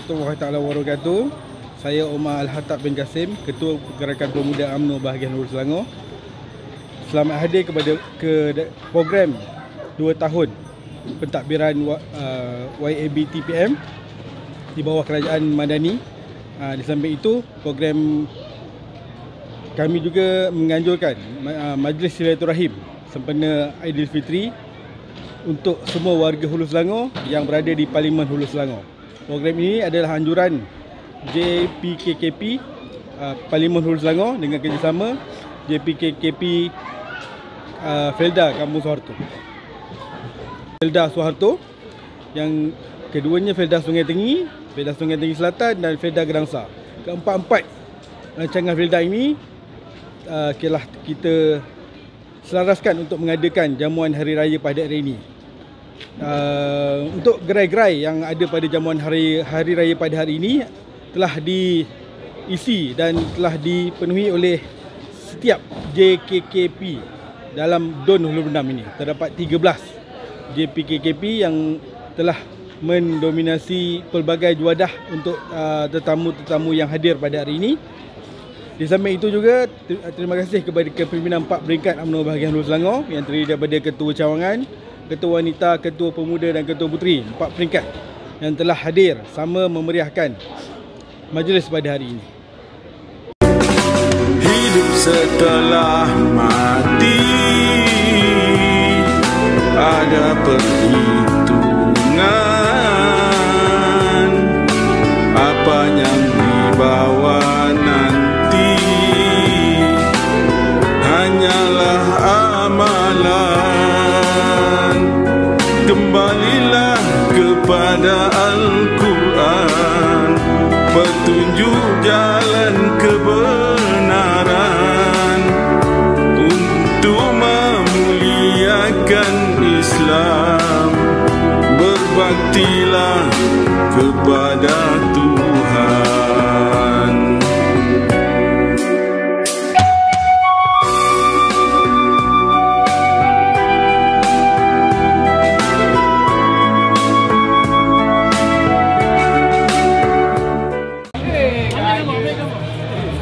warahmatullahi taala wabarakatuh. Saya Omar Al-Hattab bin Qasim, Ketua Pergerakan Pemuda UMNO Bahagian Hulu Selangor. Selamat hadir ke program 2 tahun pentadbiran YAB TPM di bawah Kerajaan Madani. Di samping itu, program kami juga menganjurkan Majlis Silaturahim sempena Aidilfitri untuk semua warga Hulu Selangor yang berada di Parlimen Hulu Selangor. Program ini adalah anjuran JPKKP Parlimen Hulu Selangor dengan kerjasama JPKKP Felda Kampung Suharto. Felda Suharto yang keduanya Felda Sungai Tengi, Felda Sungai Tengi Selatan dan Felda Gerangsar. Keempat-empat rancangan Felda ini telah kita selaraskan untuk mengadakan jamuan hari raya pada hari ini. Untuk gerai-gerai yang ada pada jamuan hari raya pada hari ini telah diisi dan telah dipenuhi oleh setiap JKKP dalam DUN Hulu Benam ini. Terdapat 13 JPKKP yang telah mendominasi pelbagai juadah untuk tetamu-tetamu yang hadir pada hari ini. Di samping itu juga terima kasih kepada kepimpinan 4 peringkat UMNO Bahagian Hulu Selangor yang terdiri daripada Ketua Cawangan, Ketua Wanita, Ketua Pemuda dan Ketua Puteri. 4 peringkat yang telah hadir sama memeriahkan majlis pada hari ini. Hidup setelah mati ada perhitungan, apa yang dibawa nanti hanyalah amalan. Kembalilah kepada Al-Quran, petunjuk jalan kebenaran, untuk memuliakan Islam. Berbaktilah kepada Tuhan.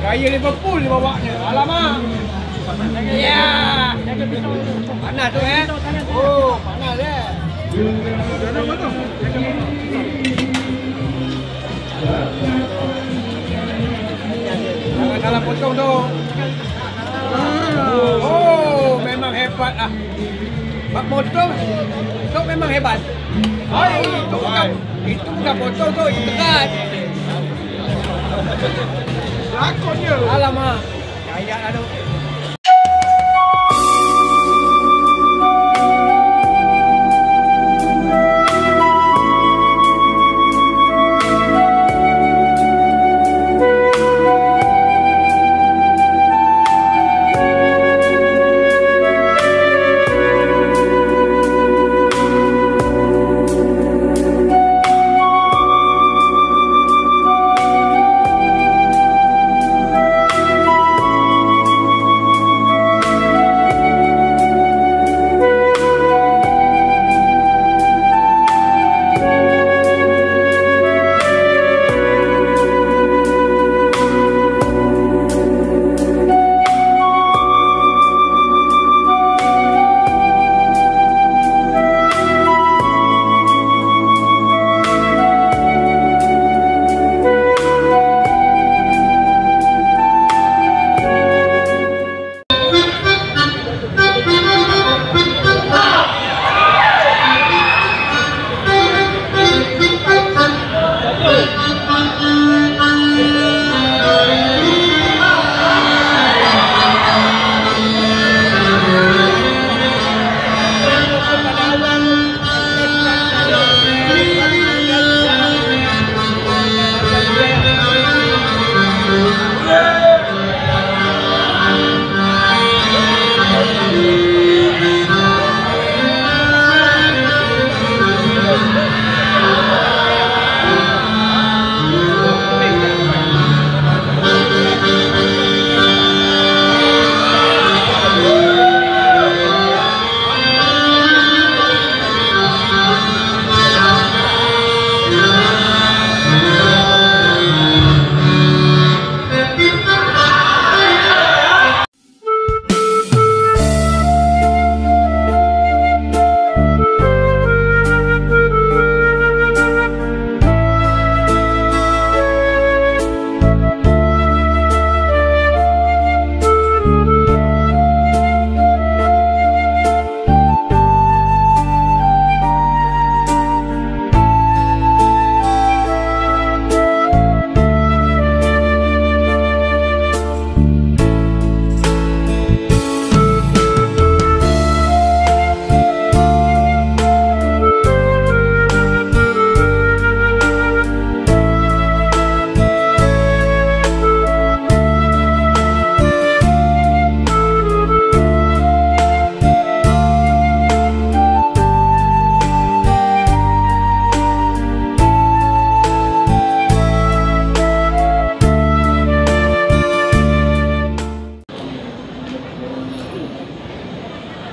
Gaya Liverpool dia bawanya. Alamak. Ya. Panas tu Oh, panas Jangan salah potong tu. Oh, memang hebat ah. Pak potong tu memang hebat. Itu bukan potong tu, itu tekan. Lakon dia. Alamak. Kayak lah tu.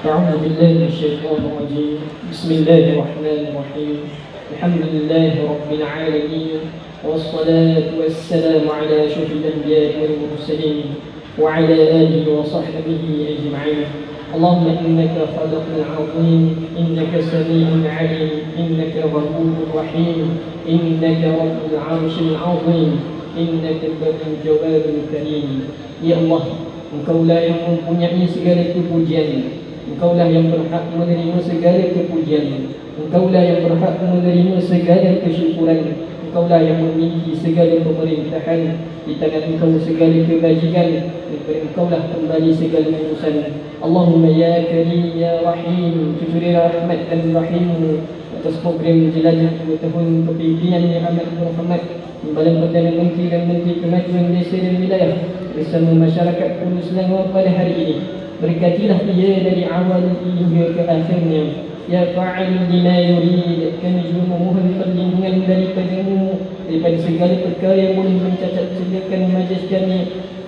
أعوذ بالله من الشيطان الرجيم. بسم الله الرحمن الرحيم. الحمد لله رب العالمين، والصلاة والسلام على أشرف الأنبياء والمرسلين وعلى آله وصحبه أجمعين. اللهم إنك خالق عظيم، إنك سميع عليم، إنك غفور رحيم، إنك رب العرش العظيم، إنك الجواد الكريم. Ya Allah, Engkaulah yang mempunyai segala kepujian, Engkaulah yang berhak menerima segala kepujian, Engkaulah yang berhak menerima segala kesyukuran, Engkaulah yang memiliki segala pemerintahan. Di tangan Engkau segala kebajikan, daripada Engkaulah kembali segala urusan. Allahumma ya Karim ya Rahim, curi rahmat dan rahim atas program jelajah 2 tahun kepimpinan Yang Amat Muhammad, Timbalan Perdana Menteri dan Menteri Kemajuan Desa dan Wilayah bersama masyarakat Pulau Selangor pada hari ini. Berkatilah ia dari awal hingga ke akhirnya. Ya fa'al lima yurid, kami juga memohon perlindungan daripada-Mu daripada segala perkara yang boleh mencacat celakan majlis kami,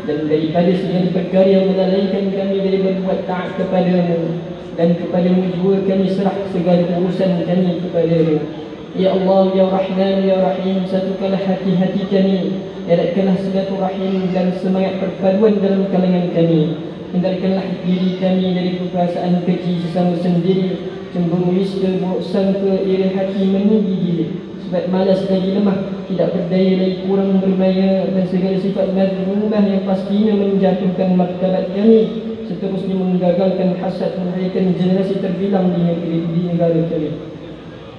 dan daripada segala perkara yang melalaikan kami dari berbuat taat kepada-Mu, dan kepada-Mu juga kami serah segala urusan kami kepada-Mu. Ya Allah, Ya Rahman, Ya Rahim, satukanlah hati-hati kami, eratkanlah silaturahim dan semangat perpaduan dalam kalangan kami. Hindarkanlah diri kami dari perasaan keji sesama sendiri, cemburu, ista, buruk sangka, iri hati, meninggi diri, sifat malas lagi lemah, tidak berdaya lagi kurang berdaya, dan segala sifat madhumah yang pastinya menjatuhkan martabat kami, seterusnya menggagalkan hasad, melahirkan generasi terbilang di negara kami.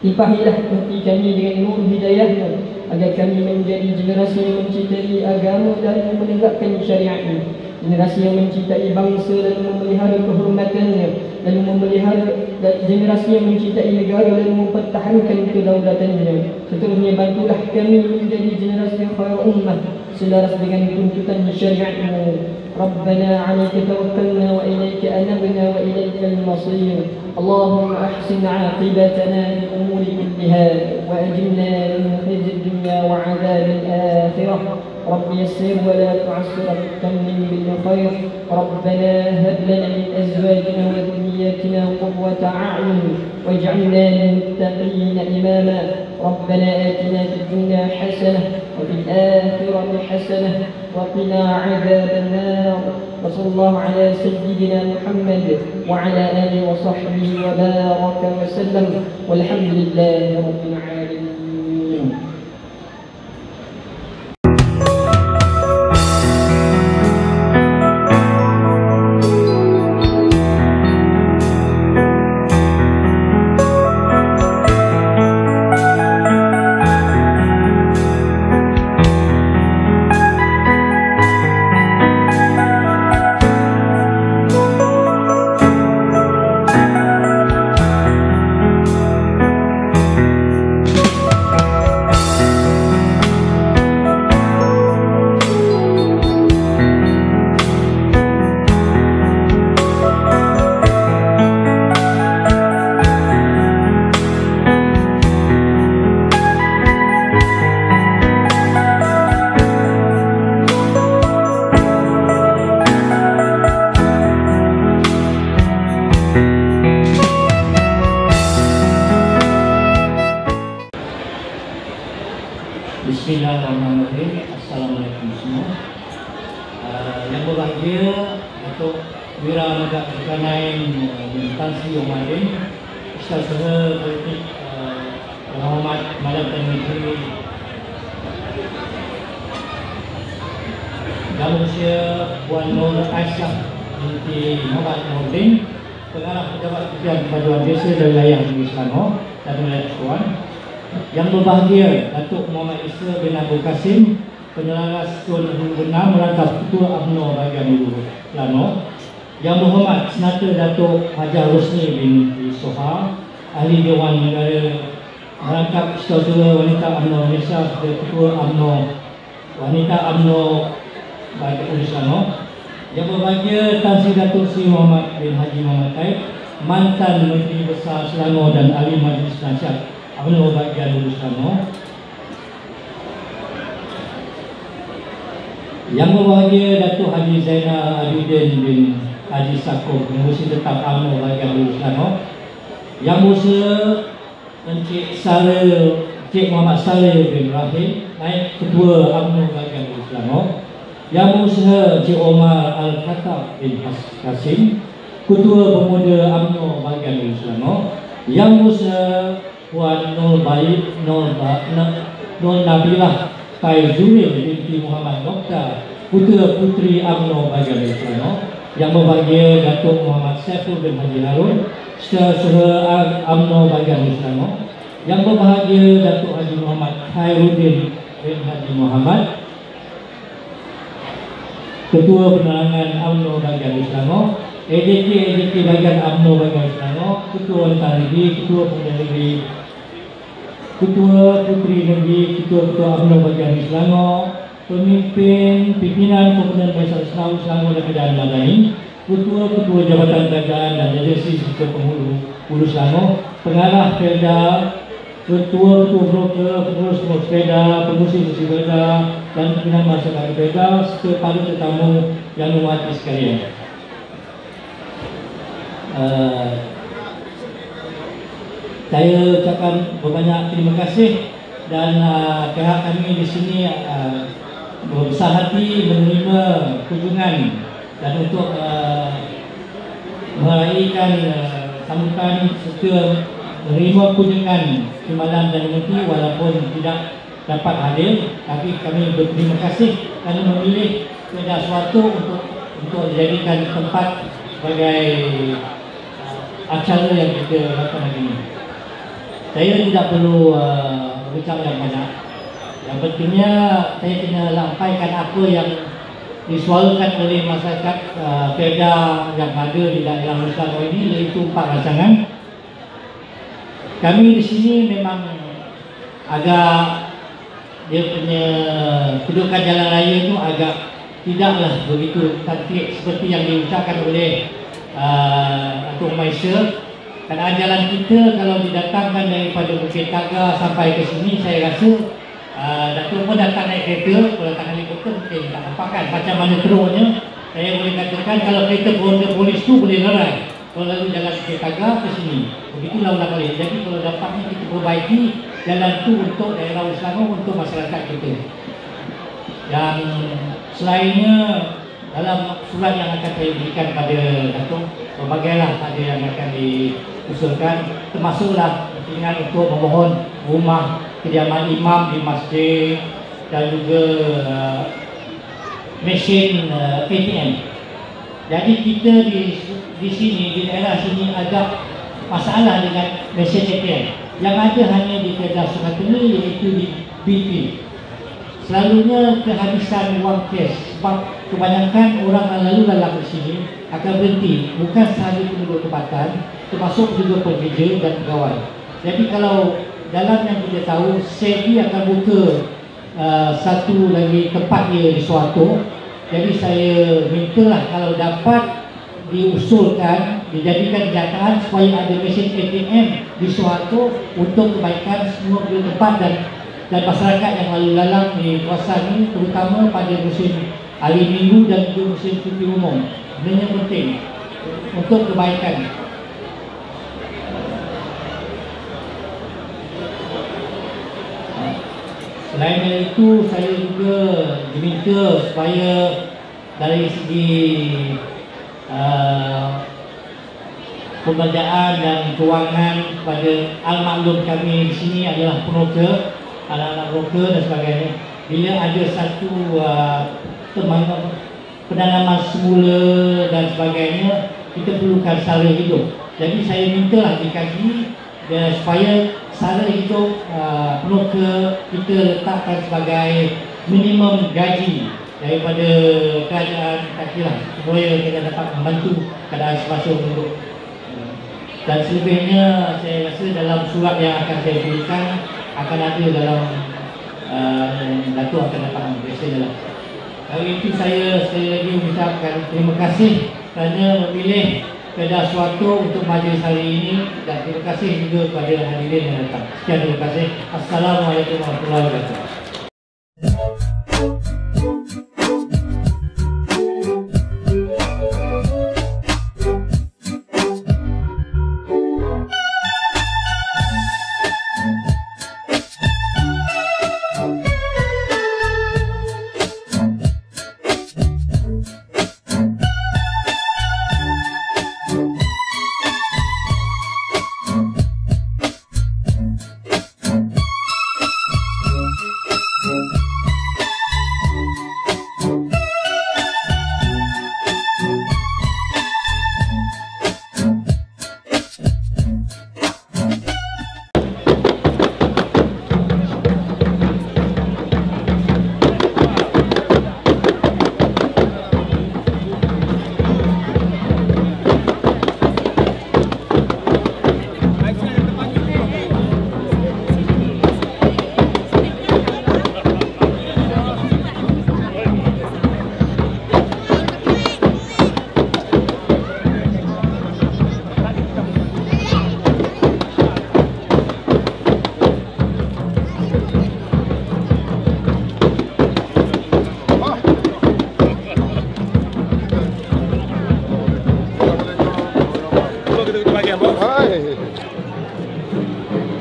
Limpahilah hati kami dengan nur hidayah-Mu, agar kami menjadi generasi yang mencintai agama dan menegakkan syariat-Mu, generasi yang mencintai bangsa dan memelihara kehormatannya, dan memelihara generasi yang mencintai negara dan mempertahankan kedaulatannya. Seterusnya bantulah kami menjadi generasi yang khair ummah selaras dengan tuntutan syariat-Mu. Rabbana 'alaika tawakkalna wa ilaika anabna wa ilaikal masir. Allahumma ahsin 'aqibatana fi umuri kulliha wa ajirna min khizyid dunya wa 'adzabil akhirah. رب يسر ولا تعسر تمن بالخير. ربنا هب لنا من أزواجنا وذرياتنا قرة أعين واجعلنا للمتقين إماما. ربنا آتنا في الدنيا حسنة وفي الآخرة حسنة وقنا عذاب النار. وصلى الله على سيدنا محمد وعلى آله وصحبه وبارك وسلم والحمد لله رب العالمين. Bismillahirrahmanirrahim. Assalamualaikum semua. Yang berbahagia Datuk Wira Megat Zulkarnain bin Tan Sri Omadin, Ustaz Saudara Politik Muhammad Malam Tan Menteri dan Malaysia Puan Nur Aisyah binti Muhammad Nordin, Pengarah Pejabat Kementerian Paduan Desa dan Wilayah Negeri Selangor dan Wilayah Puan. Yang berbahagia Datuk Muhammad Isa bin Abdul Kasim, Penyelaras Tun Benam merangkap Ketua UMNO bahagian Hulu Selangor. Yang berhormat Senata Datuk Hajar Rosni binti Soha, Ahli Dewan Negara merangkap Saudara Wanita UMNO Malaysia sebagai Ketua UMNO Wanita UMNO bahagian Hulu Selangor. Yang berbahagia Tan Sri Datuk Sri Muhammad bin Haji Muhammad Taib, mantan Menteri Besar Selangor dan Ahli Majlis Nasihat UMNO bahagian Hulu Selangor. Yang berbahagia Datuk Haji Zainal Abidin bin Haji Sakum Pengurusi Tetap UMNO bahagian Hulu Selangor, Yang Berusaha Encik Muhammad Saleh bin Rahim, naib Ketua UMNO bahagian Hulu Selangor, Yang Berusaha Encik Omar Al-Khattab bin Kasim, Ketua Pemuda UMNO bahagian Hulu Selangor, Yang Berusaha Puan Nur Nabilah Faizulil binti Muhammad Mokhtar, Putera Puteri UMNO bahagian Hulu Selangor, Yang Berbahagia Datuk Muhammad Saiful bin Haji Harun, Saudara UMNO bahagian Hulu Selangor, Yang Berbahagia Datuk Haji Muhammad Khairuddin bin Haji Muhammad, Ketua Penerangan UMNO bahagian Hulu Selangor, AJK bahagian UMNO bahagian Hulu Selangor, Ketua Wanita Negeri, Ketua Pemuda Negeri, Ketua Puteri Negeri, Ketua UMNO bahagian Hulu Selangor, Pimpinan Komponen Masyarakat Selangor dan Keadaan Madani, Ketua Jabatan Dagangan dan Agensi Sektor Penghulu Hulu Selangor, Pengarah Perda, Ketua Broker, Pengurus Sepeda, Pengurusi Sepeda dan Pimpinan Masyarakat Sepeda, serta para tetamu yang dihormati sekalian. Saya ucapkan berbanyak terima kasih dan pihak kami di sini berbesar hati menerima kunjungan dan untuk meraihkan sambutan serta menerima kunjungan Timbalan dan Menteri walaupun tidak dapat hadir, tapi kami berterima kasih kerana memilih Kedah Suatu untuk dijadikan tempat sebagai acara yang kita lakukan hari ini. Saya tidak perlu berbicara yang banyak. Yang pentingnya saya kena lampaikan apa yang disuarakan oleh masyarakat Perda yang ada di daerah Hulu Selangor ini, iaitu 4 rancangan. Kami di sini memang agak dia punya kedudukan jalan raya itu agak tidaklah begitu cantik seperti yang diucapkan oleh Datuk Maisha. Keadaan jalan kita kalau didatangkan daripada Bukit Taga sampai ke sini, saya rasa Datuk pun datang naik kereta, kalau datang helikopter mungkin tak nampak kan macam mana teruknya. Saya boleh katakan kalau kereta polis tu boleh lerai kalau lalu jalan Bukit Taga ke sini, begitulah ulang kali. Jadi kalau dapatnya kita perbaiki jalan tu untuk daerah Hulu Selangor, untuk masyarakat kita. Dan selainnya, dalam surat yang akan saya berikan pada Datuk, berbagai ada yang akan diusulkan, termasuklah keinginan untuk memohon rumah kediaman imam di masjid dan juga mesin ATM. Jadi kita di sini, di daerah sini agak masalah dengan mesin ATM. Yang ada hanya di Kedah Sungatengah, iaitu di BP. Selalunya kehabisan wang cash sebab kebanyakan orang yang lalu lalang di sini akan berhenti, bukan sahaja penduduk tempatan, termasuk juga pekerja dan pegawai. Jadi kalau dalam yang kita tahu, SEDI akan buka satu lagi tempat dia di Suatu. Jadi saya mintalah kalau dapat diusulkan, dijadikan kenyataan supaya ada mesin ATM di Suatu untuk kebaikan semua tempat dan masyarakat yang lalu lalang di kawasan ini, terutama pada musim hari Minggu dan juga musim cuti umum. Ini yang penting untuk kebaikan. Selain dari itu, saya juga diminta supaya dari segi pembelanjaan dan kewangan kepada al-maklum kami di sini adalah peroka, anak-anak peroka dan sebagainya. Bila ada satu penanaman semula dan sebagainya, kita perlukan sara hidup. Jadi saya mintalah dikaji supaya sara hidup peroka kita letakkan sebagai minimum gaji daripada kerajaan kakilah, supaya kita dapat membantu keadaan semasa penduduk. Dan selebihnya saya rasa dalam surat yang akan saya berikan akan ada dalam Datuk akan dapat biasa dalam. Hari itu saya sekali lagi mengucapkan terima kasih kerana memilih Kedah Suatu untuk majlis hari ini, dan terima kasih juga kepada hadirin yang datang. Sekian, terima kasih. Assalamualaikum warahmatullahi wabarakatuh.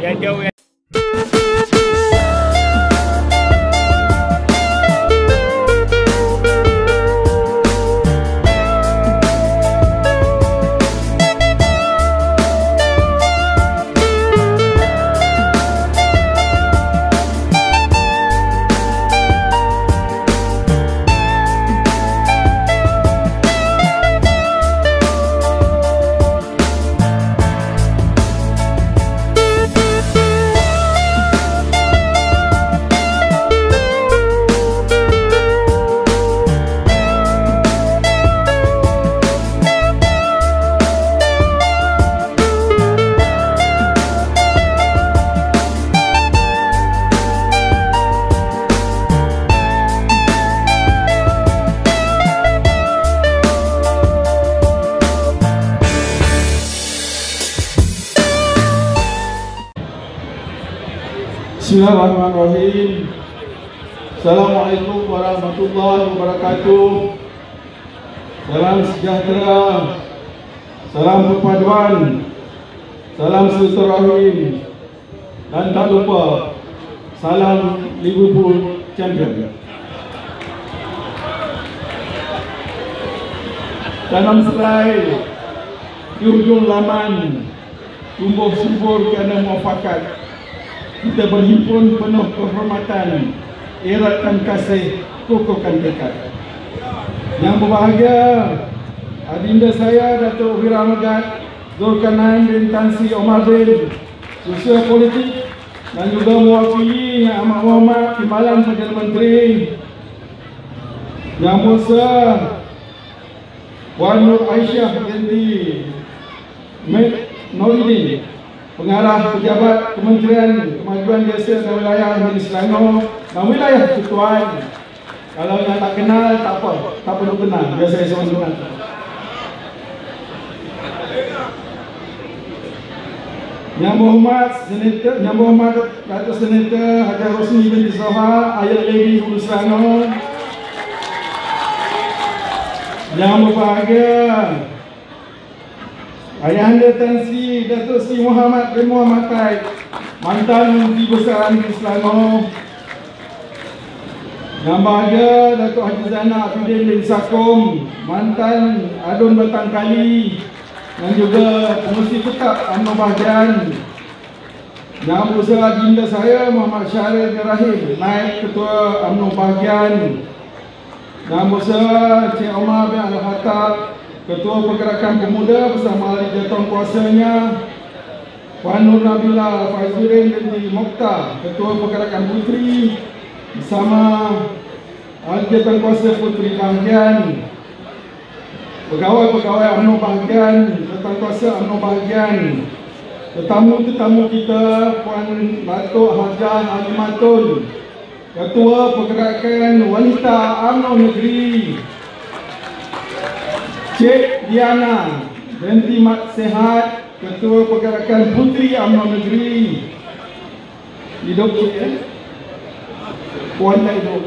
Yang jauh yang Bismillahirrahmanirrahim. Assalamualaikum warahmatullahi wabarakatuh. Salam sejahtera, salam perpaduan, salam silaturahim, dan tak lupa salam Liverpool Champion. Dalam selai di hujung laman tumbuh subur kerana muafakat, kita berhimpun penuh kehormatan, eratkan kasih, kukuhkan tekad. Yang berbahagia, adinda saya Datuk Wira Megat Zulkarnain bin Tan Sri Omar bin, sosial politik dan juga mewakili Yang Amat Berhormat Timbalan Perdana Menteri, Yang Musa Wan Nur Aisyah binti Noridin, Pengarah Pejabat Kementerian Kemajuan Desa dan Wilayah Negeri Selangor dan Wilayah Ketuan. Kalau yang tak kenal, tak apa, tak perlu kenal, biar saya semua kenal. Yang Berhormat Senator, Yang Berhormat Datuk Senator Haji Rosni binti Soha, Ayah Lady Hulu Selangor. Yang berbahagia Ayahanda Tan Sri Datuk Sri Muhammad bin Muhammad Taib, mantan Menteri Besar Negeri Selangor. Yang bahagia Datuk Haji Zainal Abidin bin Sakum, mantan Adun Batang Kali dan juga pengurusi tetap UMNO Bahagian. Yang berusaha adinda saya Muhammad Syahril bin Rahim, Naib Ketua UMNO Bahagian. Yang berusaha Cik Omar bin Al-Khattab, Ketua Pergerakan Pemuda bersama ahli jawatan kuasanya, Puan Nur Nabila Faizuddin binti Mokhtar, Ketua Pergerakan Puteri bersama ahli jawatan kuasa Puteri Bahagian, pegawai-pegawai UMNO Bahagian, jawatan kuasa UMNO Bahagian, tetamu-tetamu kita, Puan Datuk Hajah Alimatun, Ketua Pergerakan Wanita UMNO Negeri, Cik Diana binti Mat Sehat, Ketua Pergerakan Puteri UMNO Negeri. Hidup tu ya? Puan tak hidup.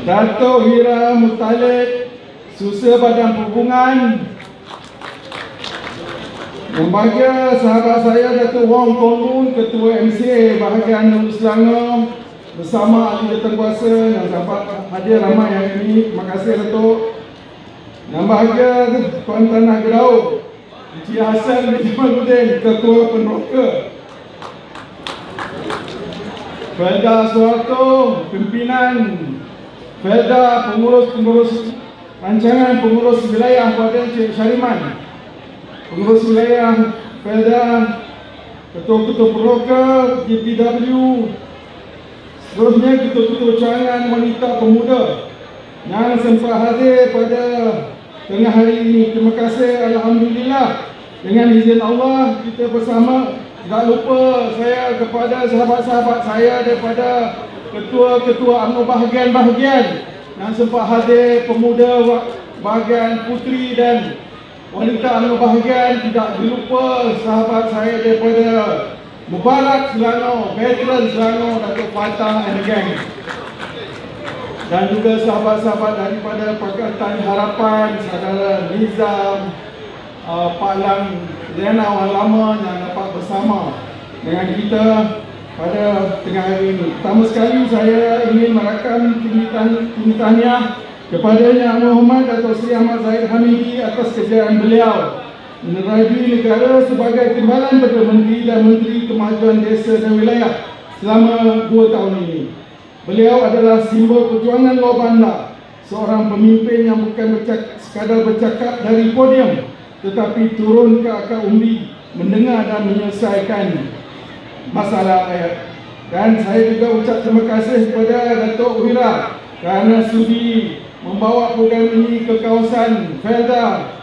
Datuk Wira Mutalib, Susah Badan Perhubungan. Yang bahagia sahabat saya Datuk Wong Kong Loon, Ketua MCA Bahagian Negeri Selangor, bersama ahli jawatan kuasa yang dapat hadir ramai hari ini. Terima kasih Datuk. Yang bahagia Tuan Tanah Gerau, Encik Hassan bin Jamaluddin, Ketua Peneroka. Felda Soeharto, pimpinan Felda, pengurus rancangan pengurus wilayah pada Encik Syariman, pengurus wilayah Felda, Ketua-Ketua Peneroka, GPW, seterusnya ketua-ketua cawangan wanita pemuda yang sempat hadir pada tengah hari ini. Terima kasih, alhamdulillah. Dengan izin Allah kita bersama. Tak lupa saya kepada sahabat-sahabat saya daripada ketua-ketua UMNO bahagian-bahagian yang sempat hadir, pemuda bahagian puteri dan wanita UMNO bahagian. Tidak dilupa sahabat saya daripada Mubarak Selangor, veteran Selangor, Datuk Fatah and gang. Dan juga sahabat-sahabat daripada Pakatan Harapan, saudara Nizam, Pak Lang Liana orang lama yang dapat bersama dengan kita pada tengah hari ini. Pertama sekali saya ingin merakam tinggi tahniah kepada Yang Berhormat Dato' Seri Ahmad Zahid Hamidi atas kejayaan beliau menerajui negara sebagai timbalan Perdana Menteri dan Menteri Kemajuan Desa dan Wilayah selama 2 tahun ini. Beliau adalah simbol perjuangan luar bandar, seorang pemimpin yang bukan sekadar bercakap dari podium tetapi turun ke akar umbi, mendengar dan menyelesaikan masalah rakyat. Dan saya juga ucap terima kasih kepada Dato' Wira kerana sudi membawa program ini ke kawasan Felda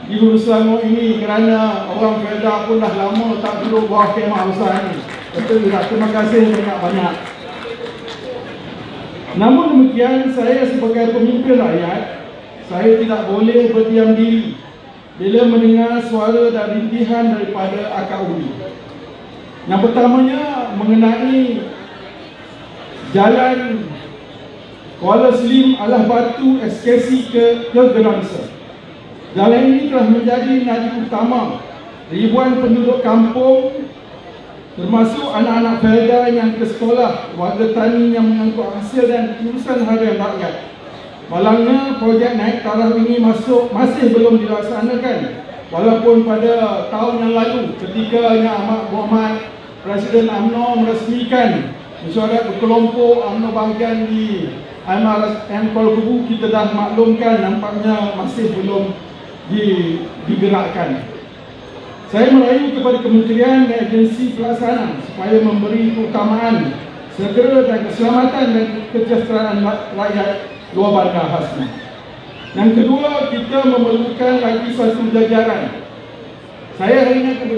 di Hulu Selangor ini, kerana orang Felda pun dah lama tak duduk bawah kemah besar ini. Dato' Wira, terima kasih banyak-banyak. Namun demikian, saya sebagai pemimpin rakyat, saya tidak boleh berdiam diri bila mendengar suara dan rintihan daripada akar umbi. Yang pertamanya mengenai jalan Kuala Selim Alah Batu SKC ke Geramsa. Jalan ini telah menjadi nadi utama ribuan penduduk kampung, termasuk anak-anak Felda yang ke sekolah, warga tani yang mengangkut hasil dan urusan harian rakyat. Malangnya projek naik taraf ini masih belum dilaksanakan, walaupun pada tahun yang lalu ketika Yang Amat Berhormat Presiden UMNO meresmikan mesyuarat berkelompok UMNO bahagian di Almar dan Kuala Kubu, kita dah maklumkan nampaknya masih belum digerakkan. Saya merayu kepada kementerian dan agensi pelaksana supaya memberi keutamaan segera dan keselamatan dan kesejahteraan rakyat luar bandar khasnya. Yang kedua, kita memerlukan lagi satu jajaran. Saya hari ini akan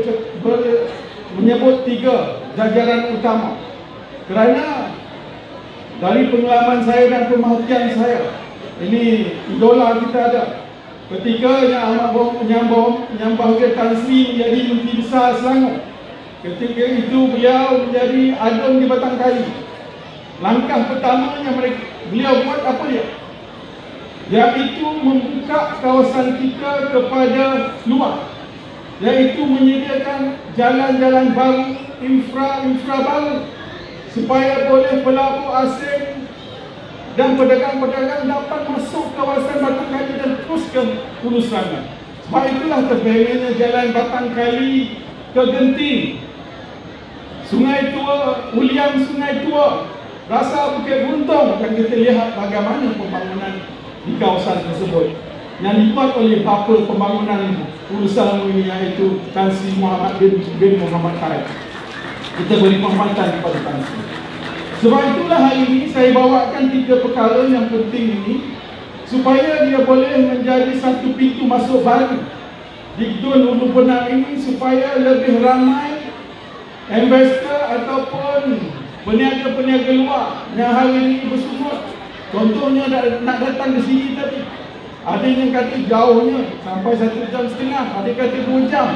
menyebut 3 jajaran utama, kerana dari pengalaman saya dan pemerhatian saya, ini idola kita ada. Ketika Yang Bahagia Tan Sri menjadi Menteri Besar Selangor, ketika itu beliau menjadi adun di Batang Kali. Langkah pertamanya beliau buat apa dia? Iaitu membuka kawasan kita kepada luar, iaitu menyediakan jalan-jalan baru, infra baru, supaya boleh pelabur asing dan pedagang-pedagang dapat masuk kawasan Batang Kali dan terus ke Hulu Selangor. Sebab itulah terbentangnya jalan Batang Kali ke Genting, Sungai Tua, Uliang Sungai Tua, Rasa Bukit Buntung, dan kita lihat bagaimana pembangunan di kawasan tersebut yang dibuat oleh bapa pembangunan Hulu Selangor ini, iaitu Tan Sri Muhammad bin Muhammad Taib. Kita beri penghormatan kepada Tan Sri. Sebab itulah hari ini saya bawakan 3 perkara yang penting ini, supaya dia boleh menjadi satu pintu masuk baru di Dun Hulu Benang ini, supaya lebih ramai investor ataupun peniaga-peniaga luar yang hari ini bersungut. Contohnya nak datang ke sini, tapi ada yang kata jauhnya sampai 1,5 jam, ada kata 2 jam,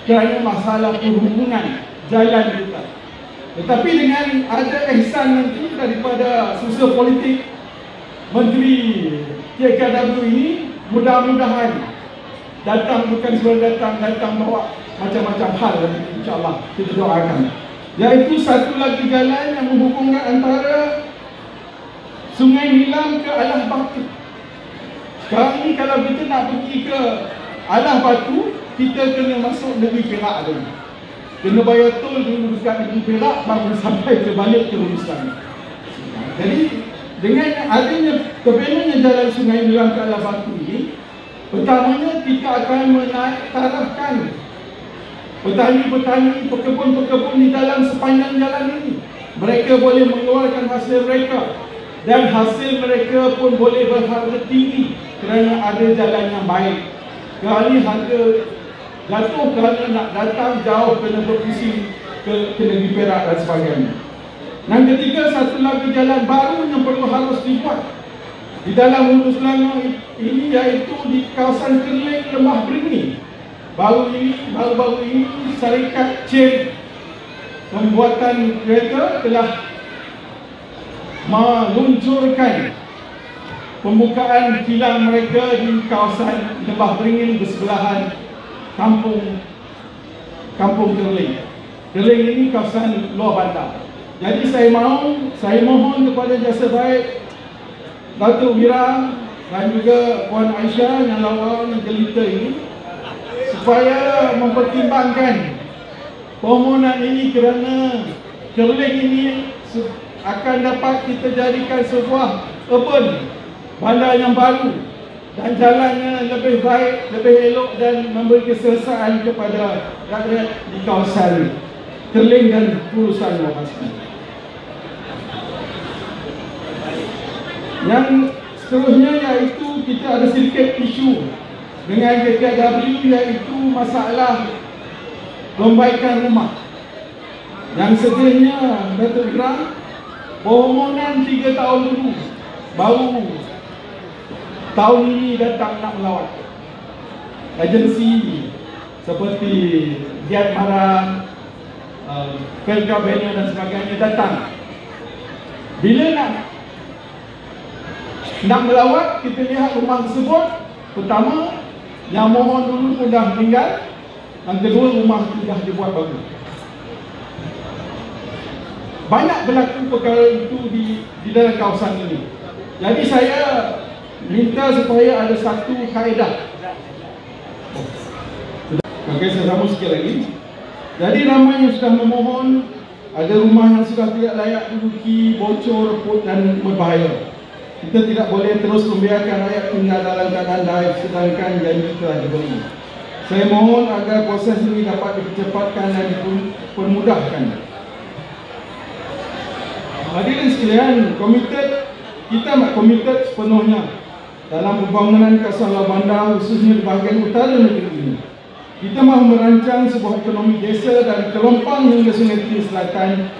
kerana masalah perhubungan jalan kita. Tetapi dengan ada ihsan nanti daripada susah politik Menteri KKW ini, mudah-mudahan datang, bukan sebenarnya datang bawa macam-macam hal, insyaAllah kita doakan. Iaitu satu lagi jalan yang menghubungkan antara Sungai Nilam ke Alah Batu. Sekarang ni kalau kita nak pergi ke Alah Batu, kita kena masuk negeri Perak dulu. Kena bayar tol dulu dekat negeri Perak, baru sampai ke balik ke Hulu Selangor. Jadi dengan adanya terbentangnya jalan Sungai Nilam ke Alah Batu ini, pertamanya kita akan menaik tarafkan petani-petani, pekebun-pekebun di dalam sepanjang jalan ini. Mereka boleh mengeluarkan hasil mereka, dan hasil mereka pun boleh berharga tinggi kerana ada jalan yang baik. Kali harga jatuh kerana nak datang jauh, kena berpusing ke negeri Perak dan sebagainya. Yang ketiga, satu lagi jalan baru yang perlu harus dibuat di dalam Hulu Selangor ini, iaitu di kawasan Kerling Lembah Beringin. Baru-baru ini syarikat chain pembuatan kereta telah meluncurkan pembukaan kilang mereka di kawasan Lembah Beringin bersebelahan Kampung Kerling. Kerling ini kawasan luar bandar. Jadi saya mohon kepada jasa baik Datuk Wira dan juga Puan Aisyah yang lawan yang jelita ini supaya mempertimbangkan permohonan ini, kerana Kerling ini akan dapat kita jadikan sebuah urban bandar yang baru dan jalannya lebih baik, lebih elok dan memberi keselesaan kepada rakyat di kawasan Kerling dan Purusan Lokasi. Yang seterusnya iaitu kita ada sedikit isu dengan KKW, iaitu masalah perbaikan rumah. Yang seterusnya Datuk Wira, permohonan 3 tahun dulu, baru tahun ini datang nak melawat. Agensi seperti Giat Mara, Felka Banner dan sebagainya datang. Bila nak melawat, kita lihat rumah tersebut. Pertama, yang mohon dulu pun dah meninggal. Yang kedua, rumah itu dah dibuat baru. Banyak berlaku perkara itu di dalam kawasan ini. Jadi saya minta supaya ada satu kaedah. Okey, saya sambung sikit lagi. Jadi ramai yang sudah memohon, ada rumah yang sudah tidak layak diduduki, bocor, reput dan berbahaya. Kita tidak boleh terus membiarkan rakyat tinggal dalam keadaan daif sedangkan janji telah diberi. Saya mohon agar proses ini dapat dipercepatkan dan dipermudahkan. Hadirin sekalian, kita komited sepenuhnya dalam pembangunan kawasan luar bandar, khususnya di bahagian utara negeri ini. Kita mahu merancang sebuah ekonomi desa dari Kelompang hingga Sungai Tinggi Selatan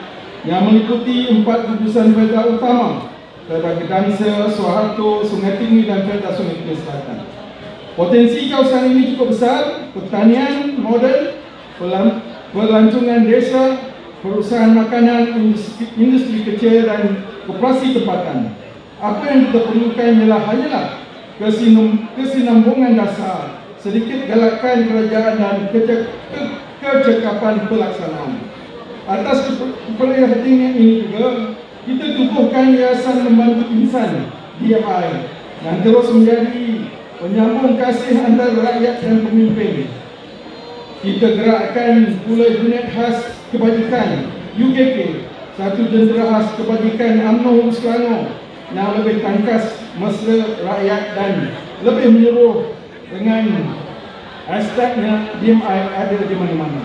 yang meliputi 4 gugusan Perda utama, Perda Kedansa, Soeharto, Sungai Tinggi dan Perda Sungai Tinggi Selatan. Potensi kawasan ini cukup besar: pertanian modern, pelancongan desa, perusahaan makanan, industri kecil dan koperasi tempatan. Apa yang kita perlukan hanyalah kesinambungan dasar, sedikit galakan kerajaan dan kecekapan pelaksanaan. Atas keprihatinan ini juga, kita tubuhkan Yayasan Membantu Insan DMI yang terus menjadi penyambung kasih antara rakyat dan pemimpin. Kita gerakkan pula unit khas kebajikan UKK, satu jentera khas kebajikan UMNO Selangor yang lebih tangkas mesra rakyat dan lebih menyeluruh dengan hashtagnya DMI ada di mana-mana.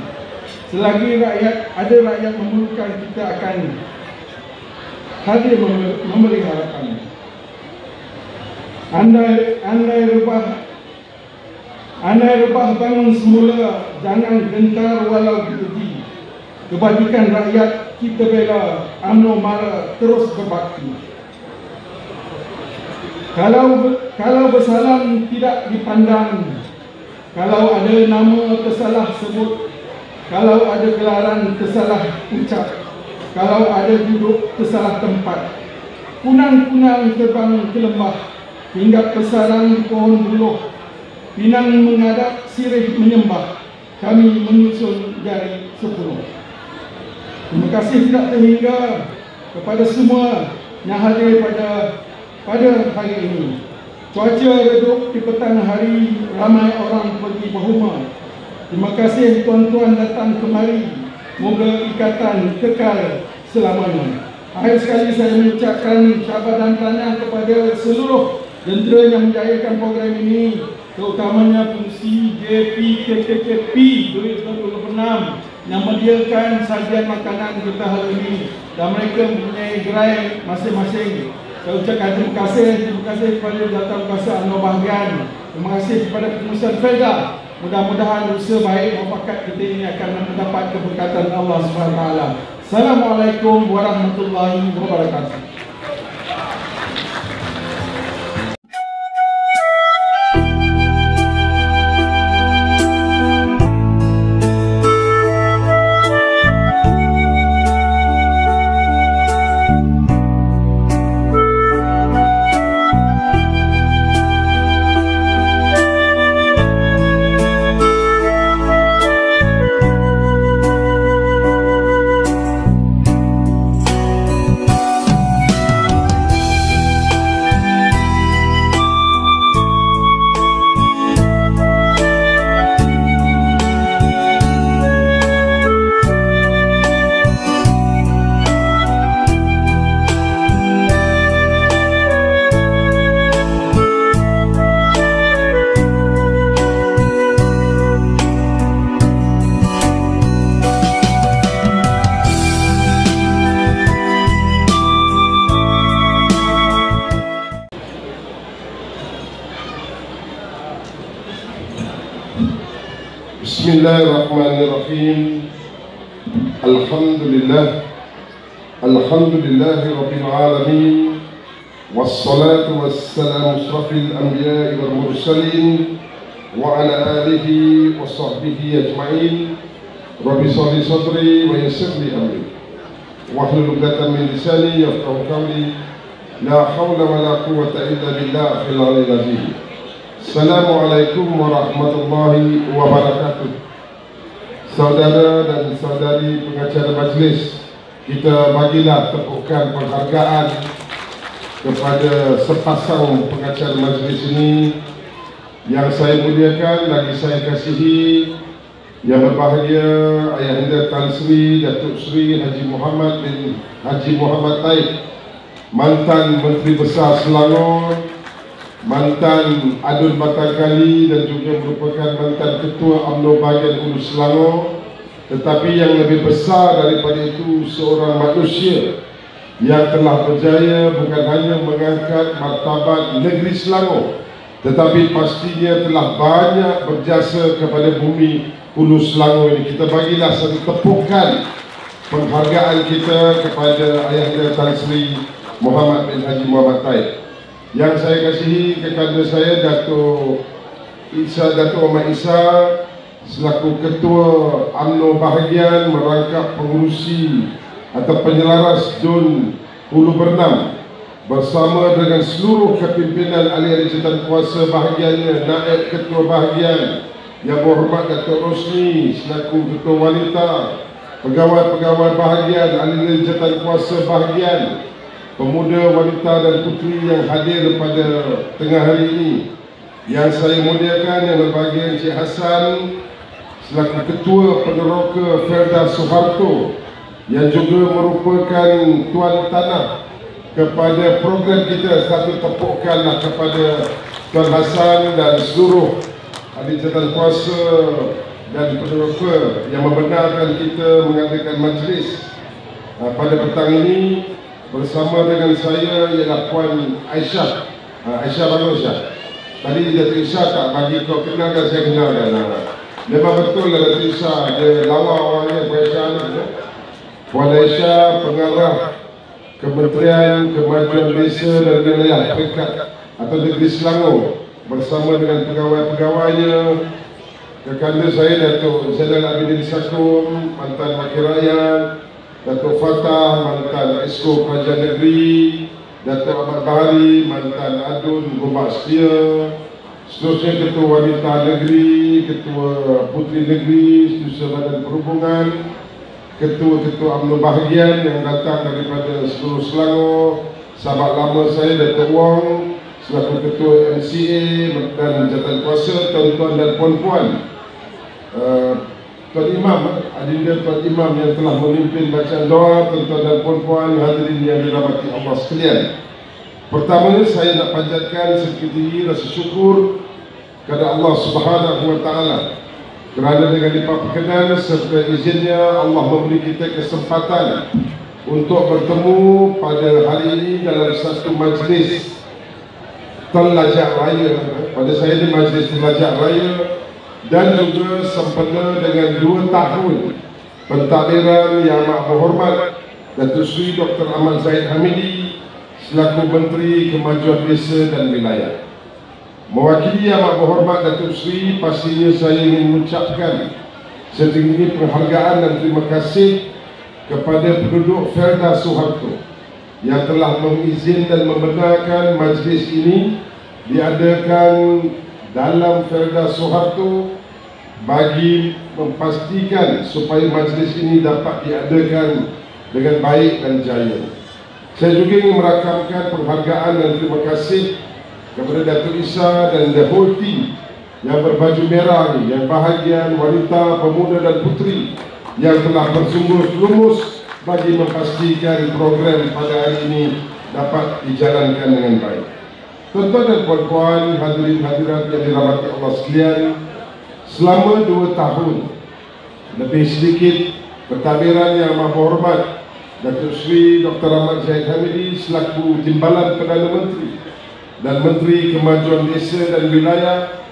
Selagi ada rakyat memerlukan, kita akan hadir memberi harapan. Andai rebah bangun semula, jangan gentar walau diuji. Kebajikan rakyat kita bela, UMNO Mara terus berbakti. Kalau bersalam tidak dipandang, kalau ada nama tersalah sebut, kalau ada gelaran tersalah ucap, kalau ada duduk tersalah tempat, kunang-kunang terbang ke lembah, hinggap bersarang di pohon buluh, pinang menghadap sirih menyembah, kami menyusun jari 10. Terima kasih tidak terhingga kepada semua yang hadir pada hari ini. Cuaca redup di petang hari, ramai orang pergi berhumah. Terima kasih tuan-tuan datang kemari. Moga ikatan kekal selamanya. Akhir sekali saya mengucapkan syabas dan tahniah kepada seluruh jentera yang menjayakan program ini, terutamanya fungsi JP KKKP 2026 yang menyediakan sajian makanan kita hari ini, dan mereka mempunyai gerai masing-masing. Saya ucapkan terima kasih kepada Jabatan Kuasa UMNO bahagian. Terima kasih kepada pengurusan Felda. Mudah-mudahan usaha baik mufakat kita ini akan mendapat keberkatan Allah SWT. Assalamualaikum warahmatullahi wabarakatuh. Bismillahirrahmanirrahim. Alhamdulillah. Alhamdulillahi Rabbil Alamin. Wassalatu wassalamu asrafil anbiya'i wal mursalin wa ala alihi wa sahbihi ajma'in. Rabbi sholli sadri wa yassir li amri wahlul 'uqdatam min lisani yafqahu qawli. La hawla wa la quwwata illa billah fil 'aliyyil 'azim. Assalamualaikum warahmatullahi wabarakatuh. Saudara dan saudari pengacara majlis, kita bagilah tepukan penghargaan kepada sepasang pengacara majlis ini yang saya muliakan, lagi saya kasihi, yang berbahagia Ayahanda Tan Sri Datuk Sri Haji Muhammad bin Haji Muhammad Taib, mantan Menteri Besar Selangor, mantan Adun Batangkali dan juga merupakan mantan Ketua UMNO Bahagian Hulu Selangor. Tetapi yang lebih besar daripada itu, seorang manusia yang telah berjaya bukan hanya mengangkat martabat negeri Selangor, tetapi pastinya telah banyak berjasa kepada bumi Hulu Selangor ini. Kita bagilah satu tepukan penghargaan kita kepada Ayahanda Tan Sri Muhammad bin Haji Muhammad Taib. Yang saya kasihi kekanda saya Datuk Ahmad Isa selaku Ketua UMNO Bahagian merangkap pengurusi atau penyelaras Dun Hulu Bernam bersama dengan seluruh kepimpinan ahli-ahli jabatan kuasa bahagiannya, naib Ketua Bahagian Yang Berhormat Datuk Rosni selaku Ketua Wanita, pegawai-pegawai bahagian, ahli-ahli jabatan kuasa bahagian, pemuda, wanita dan puteri yang hadir pada tengah hari ini. Yang saya muliakan yang berbahagia Encik Hassan selaku Ketua Peneroka Felda Soeharto yang juga merupakan tuan tanah kepada program kita. Satu tepukanlah kepada Tuan Hassan dan seluruh ahli jabatan kuasa dan peneroka yang membenarkan kita mengadakan majlis pada petang ini. Bersama dengan saya ialah Puan Aisyah. Aisyah bagus ya. Tadi Datuk Aisyah tak bagi kau kenalkan, saya kenalkan. Memang betul lah Datuk Aisyah, dia lawa orangnya Puan Aisyah ni. Puan Aisyah pengarah Kementerian Kemajuan Desa dan Wilayah Peringkat atau Negeri Selangor bersama dengan pegawai-pegawainya. Kekanda saya Datuk Zainal Abidin Sakum, mantan Wakil Rakyat, Datuk Fatah, mantan Esko Kerajaan Negeri, Datuk Ahmad Bahari, mantan Adun Gombak Setia, seterusnya Ketua Wanita Negeri, Ketua Puteri Negeri, Setiausaha Badan Perhubungan, Ketua-Ketua UMNO Bahagian yang datang daripada seluruh Selangor, sahabat lama saya Datuk Wong selaku Ketua MCA dan jabatan kuasa, tuan-tuan dan puan-puan, Tuan Imam, adinda Tuan Imam yang telah memimpin bacaan doa, tuan-tuan dan puan-puan hadirin yang dirahmati Allah sekalian. Pertamanya saya nak panjatkan setinggi rasa syukur kepada Allah Subhanahu wa taala kerana dengan lipat perkenan serta izinnya Allah memberi kita kesempatan untuk bertemu pada hari ini dalam satu majlis Telajak Raya. Pada saya ini majlis Telajak Raya dan juga sempena dengan 2 tahun pentadbiran Yang Amat Berhormat Datuk Sri Dr. Ahmad Zahid Hamidi selaku Menteri Kemajuan Desa dan Wilayah. Mewakili Yang Amat Berhormat Datuk Sri, pastinya saya ingin mengucapkan setinggi penghargaan dan terima kasih kepada penduduk Felda Soeharto yang telah mengizin dan membenarkan majlis ini diadakan dalam Felda Soeharto bagi memastikan supaya majlis ini dapat diadakan dengan baik dan jaya. Saya juga ingin merakamkan penghargaan dan terima kasih kepada Datuk Isa dan the whole team yang berbaju merah ini, yang bahagian wanita, pemuda dan puteri yang telah bersungguh lumus bagi memastikan program pada hari ini dapat dijalankan dengan baik. Tuan-tuan dan puan-puan, hadirin hadirat yang dirahmati Allah sekalian, selama 2 tahun lebih sedikit pentadbiran Yang Amat Berhormat Datuk Sri Dr. Ahmad Zahid Hamidi selaku Timbalan Perdana Menteri dan Menteri Kemajuan Desa dan Wilayah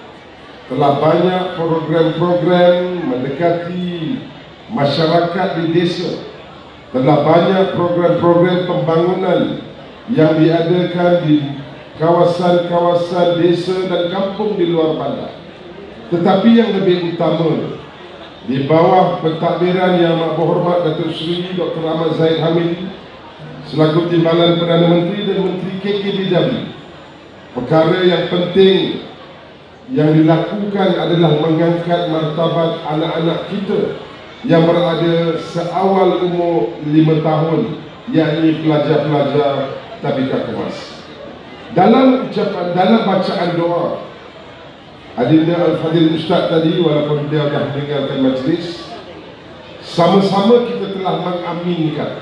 telah banyak program-program mendekati masyarakat di desa. Telah banyak program-program pembangunan yang diadakan di kawasan-kawasan desa dan kampung di luar bandar. Tetapi yang lebih utama, di bawah pentadbiran Yang Amat Berhormat Datuk Seri Dr. Ahmad Zahid Hamidi selaku Timbalan Perdana Menteri dan Menteri KKBW, perkara yang penting yang dilakukan adalah mengangkat martabat anak-anak kita yang berada seawal umur 5 tahun, yakni pelajar-pelajar Tabika Kemas. Dalam bacaan doa, Adinda Al-Fadhil Ustaz tadi, walaupun dia dah meninggalkan majlis, sama-sama kita telah mengaminkan.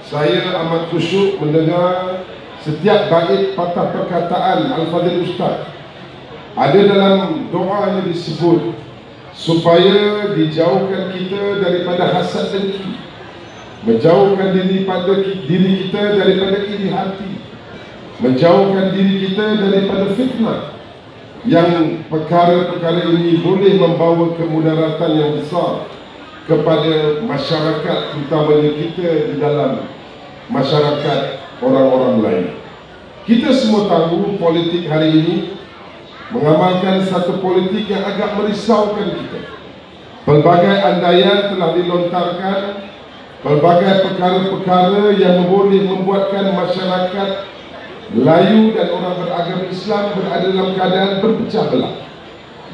Saya amat khusyuk mendengar setiap bait patah perkataan Al-Fadhil Ustaz. Ada dalam doanya disebut supaya dijauhkan kita daripada hasad dengki, menjauhkan diri kita daripada iri hati, menjauhkan diri kita daripada fitnah, yang perkara-perkara ini boleh membawa kemudaratan yang besar kepada masyarakat, terutamanya kita di dalam masyarakat orang-orang lain. Kita semua tahu politik hari ini mengamalkan satu politik yang agak merisaukan kita. Pelbagai andaian telah dilontarkan, pelbagai perkara-perkara yang boleh membuatkan masyarakat Melayu dan orang beragama Islam berada dalam keadaan berpecah belah.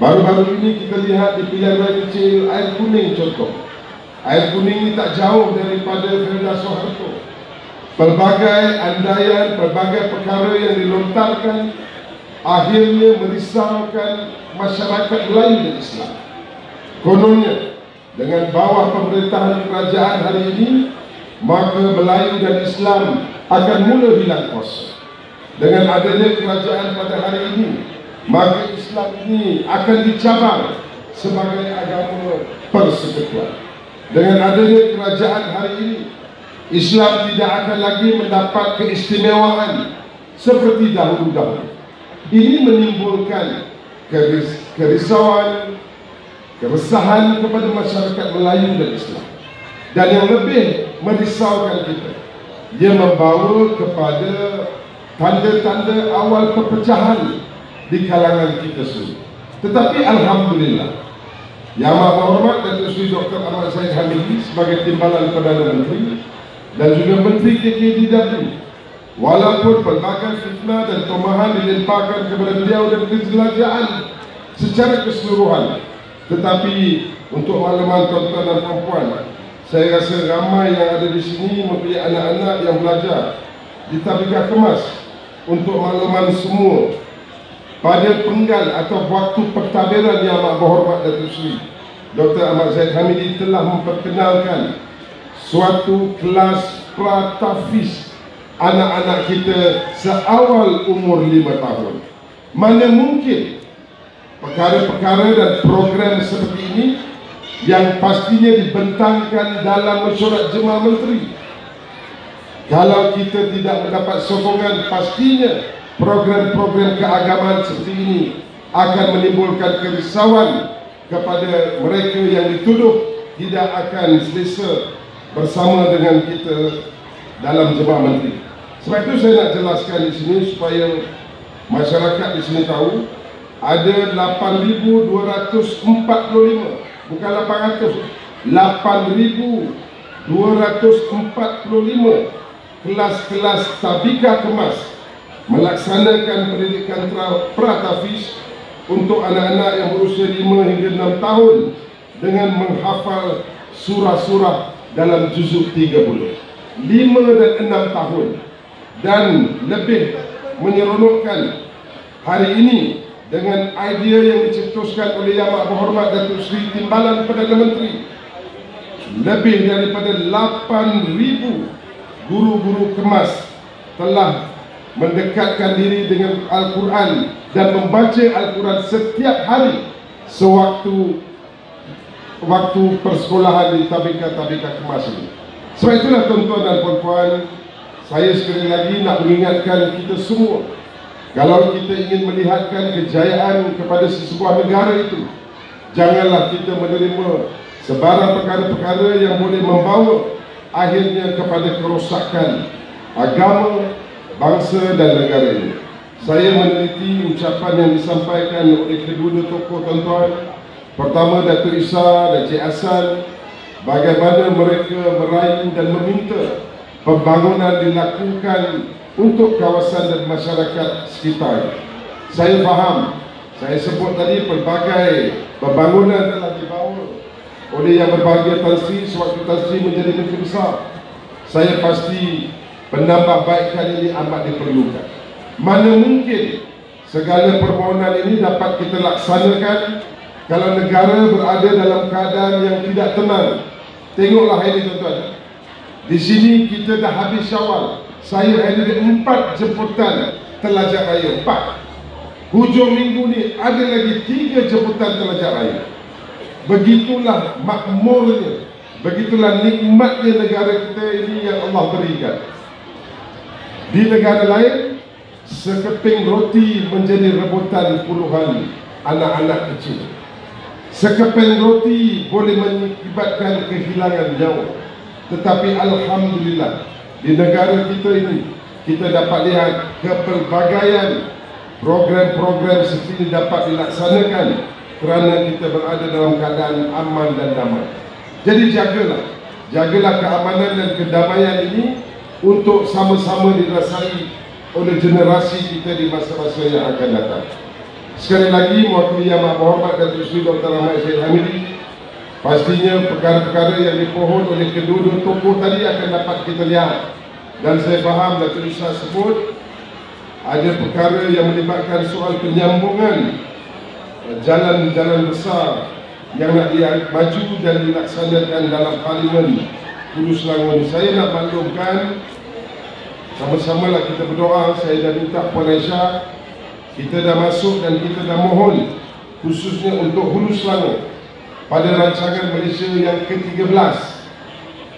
Baru-baru ini kita lihat di pilihan raya kecil Air Kuning contoh. Air Kuning ini tak jauh daripada Felda Soeharto. Pelbagai andaian, pelbagai perkara yang dilontarkan akhirnya merisaukan masyarakat Melayu dan Islam. Kononnya, dengan bawah pemerintahan kerajaan hari ini, maka Melayu dan Islam akan mula hilang kuasa. Dengan adanya kerajaan pada hari ini, maka Islam ini akan dicabar sebagai agama persekutuan. Dengan adanya kerajaan hari ini, Islam tidak akan lagi mendapat keistimewaan seperti dahulu-dahulu. Ini menimbulkan kerisauan, keresahan kepada masyarakat Melayu dan Islam. Dan yang lebih merisaukan kita, dia membawa kepada tanda-tanda awal perpecahan di kalangan kita semua. Tetapi Alhamdulillah, Yang Amat Berhormat Datuk Seri Dr. Ahmad Zahid Hamidi sebagai Timbalan Perdana Menteri dan juga Menteri KKBW, walaupun pelbagai fitnah dan tomahan dilemparkan kepada beliau dan kejelajaan secara keseluruhan, tetapi untuk makluman tuan-tuan dan puan-puan, saya rasa ramai yang ada di sini mempunyai anak-anak yang belajar di Tabika Kemas. Untuk makluman semua, pada penggal atau waktu pentadbiran Yang Amat Berhormat Datuk Seri Dr. Ahmad Zahid Hamidi telah memperkenalkan suatu kelas pratafis anak-anak kita seawal umur 5 tahun. Mana mungkin perkara-perkara dan program seperti ini yang pastinya dibentangkan dalam mesyuarat Jemaah Menteri. Kalau kita tidak mendapat sokongan, pastinya program-program keagamaan seperti ini akan menimbulkan kerisauan kepada mereka yang dituduh tidak akan selesa bersama dengan kita dalam Jemaah Menteri. Sebab itu saya nak jelaskan di sini supaya masyarakat di sini tahu, ada 8,245, bukan 800, 8,245 kelas-kelas Tabika Kemas melaksanakan pendidikan pratafis untuk anak-anak yang berusia 5 hingga 6 tahun dengan menghafal surah-surah dalam juzuk 30. 5 dan 6 tahun. Dan lebih menyeronokkan, hari ini dengan idea yang dicetuskan oleh Yang Amat Berhormat Datuk Seri Timbalan Perdana Menteri, lebih daripada 8,000 guru-guru kemas telah mendekatkan diri dengan Al-Quran dan membaca Al-Quran setiap hari sewaktu persekolahan di Tabika Kemas ini. Sebab itulah tuan-tuan dan puan-puan, saya sekali lagi nak mengingatkan kita semua, Kalau kita ingin melihatkan kejayaan kepada sebuah negara itu, janganlah kita menerima sebarang perkara-perkara yang boleh membawa akhirnya kepada kerosakan agama, bangsa dan negara ini. Saya meneliti ucapan yang disampaikan oleh kedua tokoh tuan-tuan. Pertama, Datuk Isa dan Cik Hassan, bagaimana mereka merayu dan meminta pembangunan dilakukan untuk kawasan dan masyarakat sekitar. Saya faham, saya sebut tadi pelbagai pembangunan telah dibawa oleh yang berbahagia Tan Sri sewaktu Tan Sri menjadi Menteri Besar. Saya pasti penambahbaikan ini amat diperlukan. Mana mungkin segala permohonan ini dapat kita laksanakan kalau negara berada dalam keadaan yang tidak tenang. Tengoklah ini tuan-tuan. Di sini kita dah habis Syawal. Saya ada 4 jemputan Telajak Raya, 4. Hujung minggu ni ada lagi 3 jemputan Telajak Raya. Begitulah makmurnya, begitulah nikmatnya negara kita ini yang Allah berikan. Di negara lain, sekeping roti menjadi rebutan puluhan anak-anak kecil. Sekeping roti boleh mengakibatkan kehilangan nyawa. Tetapi alhamdulillah, di negara kita ini kita dapat lihat kepelbagaian program-program seperti ini dapat dilaksanakan kerana kita berada dalam keadaan aman dan damai. Jadi jagalah keamanan dan kedamaian ini untuk sama-sama dirasai oleh generasi kita di masa-masa yang akan datang. Sekali lagi, mewakili Yang Amat Berhormat Datuk Seri Dr. Ahmad Syed Hamidi, pastinya perkara-perkara yang dipohon oleh kedua-dua tokoh tadi akan dapat kita lihat. Dan saya faham Datuk Isa sebut ada perkara yang melibatkan soal penyambungan jalan-jalan besar yang nak maju dan dilaksanakan dalam Parlimen Hulu Selangor ini. Saya nak maklumkan, sama-samalah kita berdoa. Saya dah minta Puan Aisyah, kita dah masuk dan kita dah mohon khususnya untuk Hulu Selangor pada rancangan Malaysia yang ke-13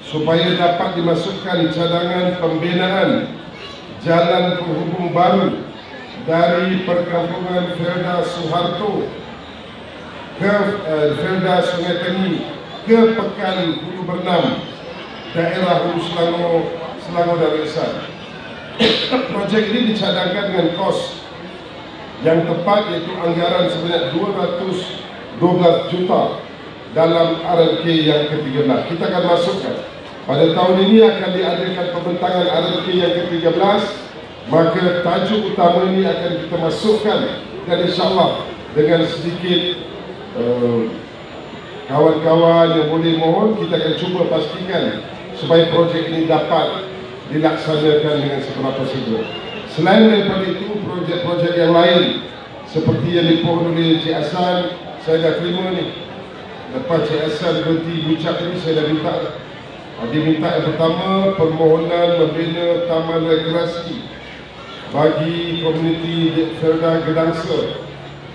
supaya dapat dimasukkan cadangan pembinaan jalan penghubung baru dari perkampungan Felda Soeharto ke Felda Sungai Tengi ke Pekan Hulu Bernam, daerah Hulu Selangor, Selangor dan Resan. Projek ini dicadangkan dengan kos yang tepat, iaitu anggaran sebanyak 212 juta dalam RLK yang ke-13. Kita akan masukkan. Pada tahun ini akan diadakan pembentangan RLK yang ke-13, maka tajuk utama ini akan kita masukkan, dan insyaAllah dengan sedikit kawan-kawan yang boleh mohon, kita akan cuba pastikan supaya projek ini dapat dilaksanakan dengan seberapa segera. Selain daripada itu, projek-projek yang lain seperti yang dipohon oleh Cik Hassan, saya dah terima ni. Lepas Cik Hassan berhenti bucak ini, saya dah minta. Dia minta yang pertama, permohonan membina taman rekreasi bagi komuniti Felda Gedangsa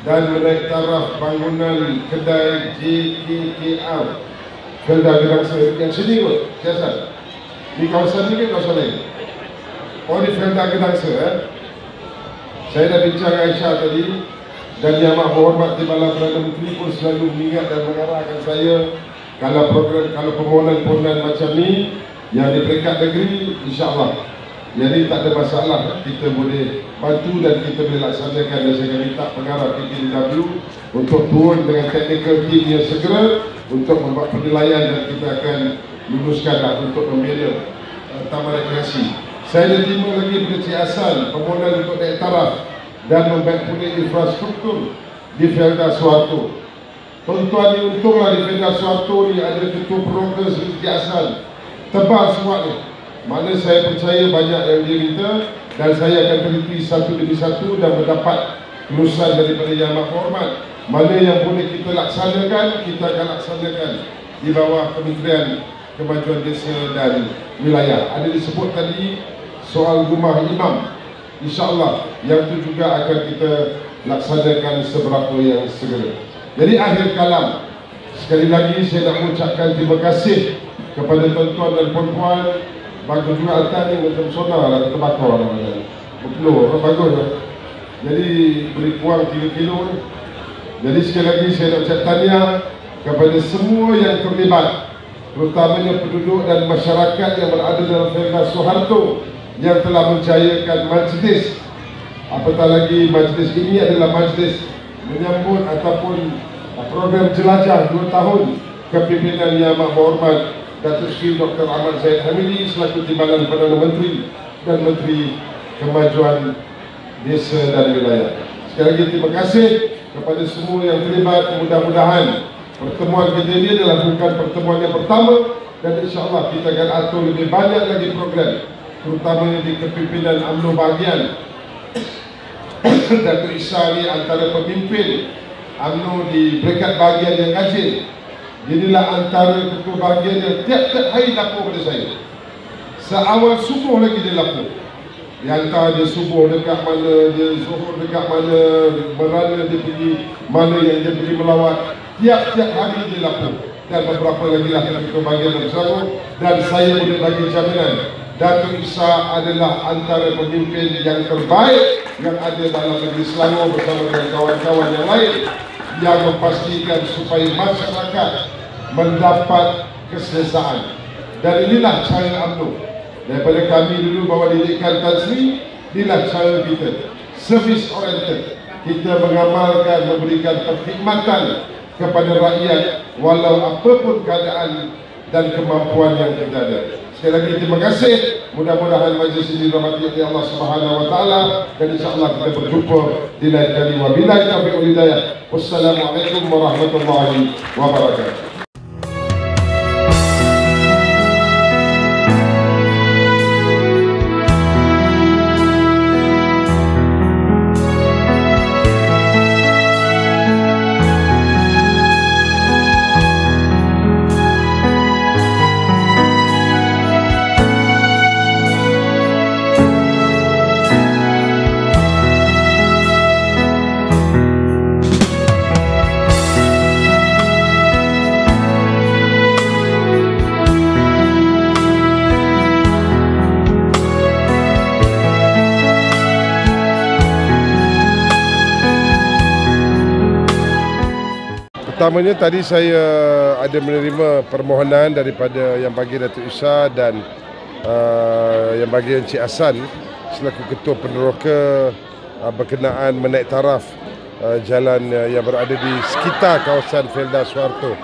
dan menaik taraf bangunan kedai JKKR Felda Gedangsa. Yang sini kot, Cik Hassan. Di kawasan ni ke kawasan lain? Oh, di Felda Gedangsa. Saya dah bincang Aisyah tadi, dan Yang Amat Berhormat Timbalan Perdana Menteri pun selalu mengingat dan mengarahkan saya, kalau program, kalau permohonan-permohonan macam ni yang di peringkat negeri, insyaAllah, jadi tak ada masalah, kita boleh bantu dan kita boleh laksanakan. Dan saya akan minta pengarah PKDW untuk turun dengan technical team yang segera untuk membuat penilaian, dan kita akan luluskan untuk membina taman rekreasi. Saya dah terima lagi pada Cik Hassan permohonan untuk naik taraf dan membaik pulih infrastruktur di Felda Soeharto. Tuan-tuan ni untunglah di Felda Soeharto ni ada ketua program seperti Cik Hassan, tebal semua ni. Mana saya percaya banyak yang dia minta, dan saya akan teliti satu demi satu dan mendapat kelulusan daripada Yang Amat Berhormat. Mana yang boleh kita laksanakan, kita akan laksanakan di bawah Kementerian Kemajuan Desa dan Wilayah. Ada disebut tadi soal rumah imam, insyaAllah yang itu juga akan kita laksanakan seberapa yang segera. Jadi akhir kalam, sekali lagi saya nak mengucapkan terima kasih kepada tuan-tuan dan puan-puan. Bagus juga hantar ni macam sonar lah, terbakar lah macam berpeluh, bagus lah. Jadi beri kurang 3 kilo. Jadi sekali lagi saya nak ucap tahniah kepada semua yang terlibat, terutamanya penduduk dan masyarakat yang berada dalam Felda Soeharto yang telah menjayakan majlis. Apatah lagi majlis ini adalah majlis menyambut ataupun program jelajah 2 tahun kepimpinan Yang Amat Berhormat Datuk Seri Dr. Ahmad Zahid Hamidi selaku Timbalan Perdana Menteri dan Menteri Kemajuan Desa dan Wilayah. Sekali lagi terima kasih kepada semua yang terlibat. Mudah-mudahan pertemuan kita ini adalah bukan pertemuan yang pertama, dan insya-Allah kita akan atur lebih banyak lagi program, terutamanya di kepimpinan UMNO bahagian. Datuk Isa ni antara pemimpin UMNO di peringkat bahagian yang kajil. Inilah antara ketua bahagian yang tiap-tiap hari lapor pada saya. Seawal subuh lagi dia lapor. Dia hantar dia subuh dekat mana, dia zuhur dekat mana, berana dia pergi mana yang dia pergi melawat. Tiap-tiap hari dia lapor. Dan beberapa lagi lah ketua bahagian yang bersama. Dan saya boleh bagi jaminan Datuk Isa adalah antara pemimpin yang terbaik yang ada dalam negeri Selangor bersama dengan kawan-kawan yang lain, yang memastikan supaya masyarakat mendapat keselesaan. Dan inilah cara UMNO. Daripada kami dulu bawa didikan Tan Sri, inilah cara kita, service oriented. Kita mengamalkan, memberikan perkhidmatan kepada rakyat walau apapun keadaan dan kemampuan yang kita ada. Sekali lagi terima kasih. Mudah-mudahan majlis ini dirahmati oleh Allah Subhanahu wa taala, dan insya-Allah kita berjumpa di lain kali. Wabillahi taufiq wal hidayah. Wassalamualaikum warahmatullahi wabarakatuh. Pertamanya tadi saya ada menerima permohonan daripada Yang Bahagian Datuk Isa dan Yang Bahagian Encik Hassan selaku Ketua Peneroka berkenaan menaik taraf jalan yang berada di sekitar kawasan Felda Soeharto.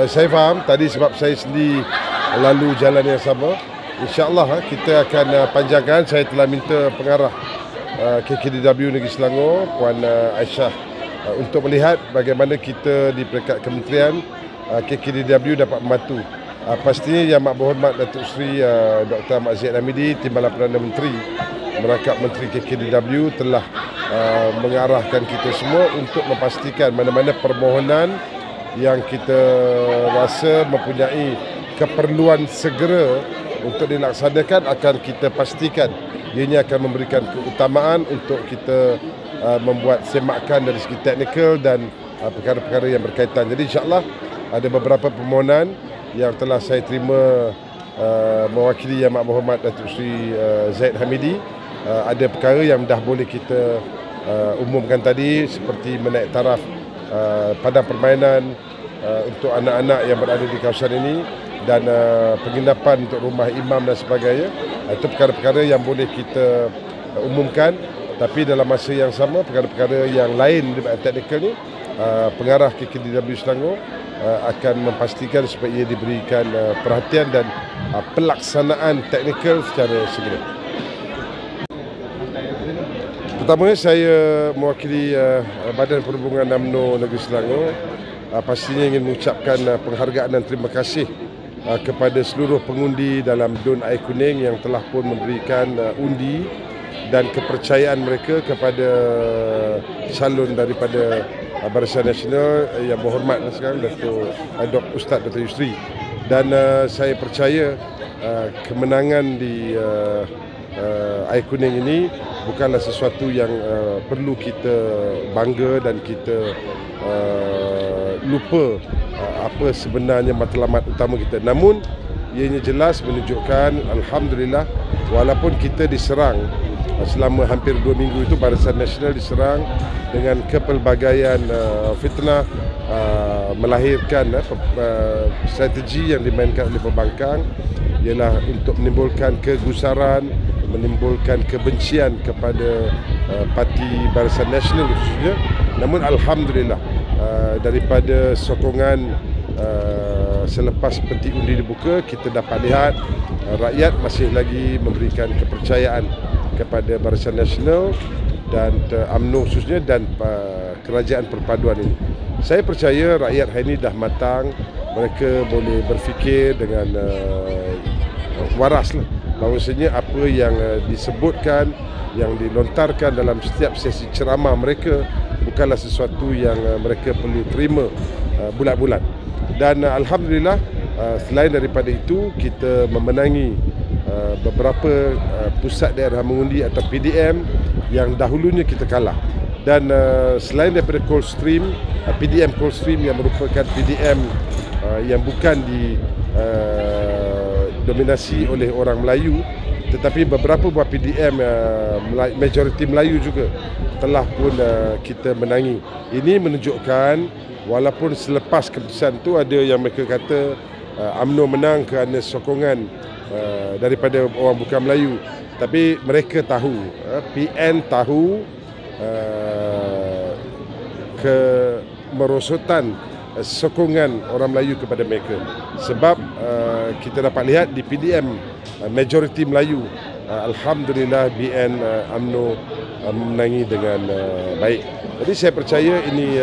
Saya faham tadi sebab saya sendiri lalu jalan yang sama. InsyaAllah kita akan panjangkan. Saya telah minta pengarah KKDW Negeri Selangor, Puan Aisyah, untuk melihat bagaimana kita di peringkat kementerian KKDW dapat membantu. Pastinya Yang Amat Berhormat Datuk Seri Dr. Ahmad Zahid Hamidi, Timbalan Perdana Menteri, merangkap Menteri KKDW telah mengarahkan kita semua untuk memastikan mana-mana permohonan yang kita rasa mempunyai keperluan segera untuk dilaksanakan akan kita pastikan. Ianya akan memberikan keutamaan untuk kita membuat semakan dari segi teknikal dan perkara-perkara yang berkaitan. Jadi insya-Allah ada beberapa permohonan yang telah saya terima mewakili Yang Amat Berhormat Datuk Seri Zahid Hamidi. Ada perkara yang dah boleh kita umumkan tadi seperti menaik taraf padang permainan untuk anak-anak yang berada di kawasan ini dan penginapan untuk rumah imam dan sebagainya. Itu perkara-perkara yang boleh kita umumkan. Tapi dalam masa yang sama, perkara-perkara yang lain di teknikal ni, pengarah KKDW Selangor akan memastikan supaya ia diberikan perhatian dan pelaksanaan teknikal secara segera. Pertamanya saya mewakili Badan Perhubungan UMNO Negeri Selangor pastinya ingin mengucapkan penghargaan dan terima kasih kepada seluruh pengundi dalam DUN Air Kuning yang telah pun memberikan undi dan kepercayaan mereka kepada calon daripada Barisan Nasional Yang Berhormat sekarang Datuk Ustaz Dr. Yusri. Dan saya percaya kemenangan di Air Kuning ini bukanlah sesuatu yang perlu kita bangga dan kita lupa apa sebenarnya matlamat utama kita. Namun ianya jelas menunjukkan alhamdulillah walaupun kita diserang selama hampir 2 minggu itu Barisan Nasional diserang dengan kepelbagaian fitnah, melahirkan strategi yang dimainkan oleh pembangkang ialah untuk menimbulkan kegusaran, menimbulkan kebencian kepada parti Barisan Nasional khususnya. Namun alhamdulillah daripada sokongan selepas peti undi dibuka, kita dapat lihat rakyat masih lagi memberikan kepercayaan kepada Barisan Nasional dan UMNO khususnya dan kerajaan perpaduan ini. Saya percaya rakyat hari ini dah matang, mereka boleh berfikir dengan waras lah, bahawasanya apa yang disebutkan, yang dilontarkan dalam setiap sesi ceramah mereka bukanlah sesuatu yang mereka perlu terima bulat-bulat. Dan alhamdulillah, selain daripada itu, kita memenangi beberapa pusat daerah mengundi atau PDM yang dahulunya kita kalah. Dan selain daripada Coldstream, PDM Coldstream yang merupakan PDM yang bukan didominasi oleh orang Melayu, tetapi beberapa buah PDM majoriti Melayu juga telah pun kita menangi. Ini menunjukkan walaupun selepas keputusan itu ada yang mereka kata UMNO menang kerana sokongan daripada orang bukan Melayu, tapi mereka tahu, PN tahu kemerosotan sokongan orang Melayu kepada mereka. Sebab kita dapat lihat di PDM majoriti Melayu, alhamdulillah BN UMNO menangi dengan baik. Jadi saya percaya ini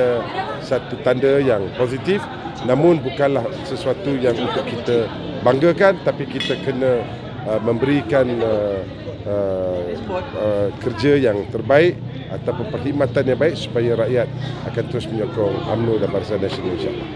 satu tanda yang positif, namun bukanlah sesuatu yang untuk kita banggakan, tapi kita kena memberikan kerja yang terbaik ataupun perkhidmatan yang baik supaya rakyat akan terus menyokong UMNO dan Barisan Nasional, insya-Allah.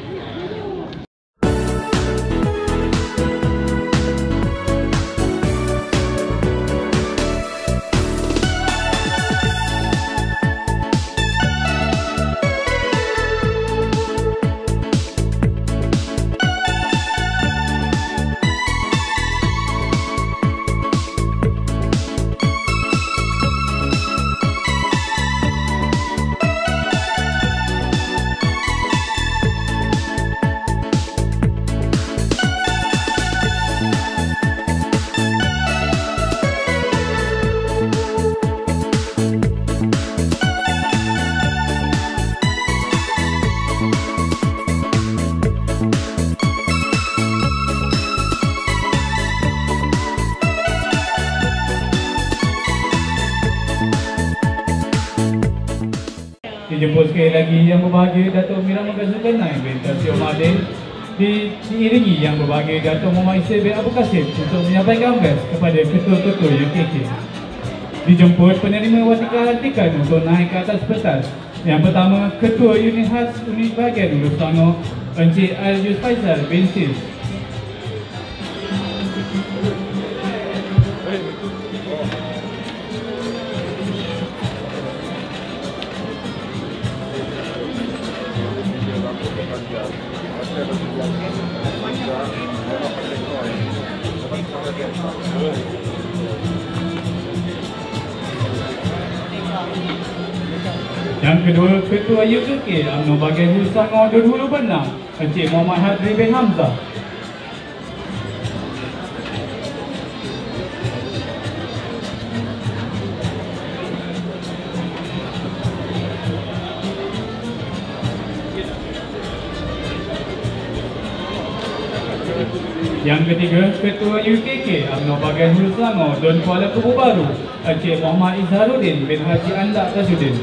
Dijemput sekali lagi yang berbahagia Datuk Mira Magazulkanai bin Tasio Madin, diiringi yang berbahagia Datuk Muhammad Isir bin Abu Qasim untuk menyampaikan address kepada ketua-ketua UKK. Dijemput penerima wasikah lantikan untuk naik ke atas pentas. Yang pertama, Ketua Unit Khas Unit Bahagian Hulu Selangor, Encik Al-Yus Faizal bin Sis. Yang kedua, Ketua UKK UMNO Bahagian Hulu Selangor dan Hulu Benang, Encik Muhammad Hadri bin Hamzah. Yang ketiga, Ketua UKK UMNO Bahagian Hulu Selangor dan Kuala Kubu Baru, Encik Muhammad Izharuddin bin Haji Andak Tasudin.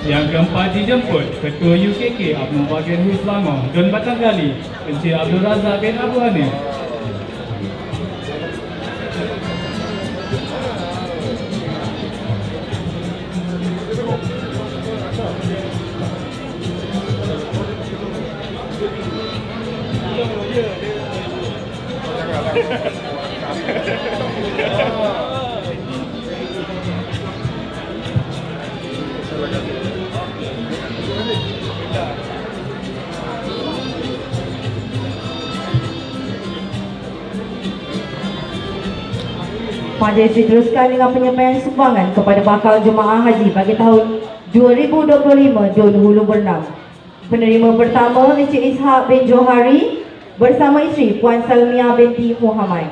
Yang keempat dijemput Ketua UKK UMNO Bahagian Hulu Selangor dan Batang Kali, Encik Abdul Razak bin Abu Hanif. Majlis diteruskan dengan penyampaian sumbangan kepada bakal jemaah haji bagi tahun 2025 Dun Hulu Bernam. Penerima pertama Encik Ishak bin Johari bersama isteri Puan Salmiah binti Muhammad.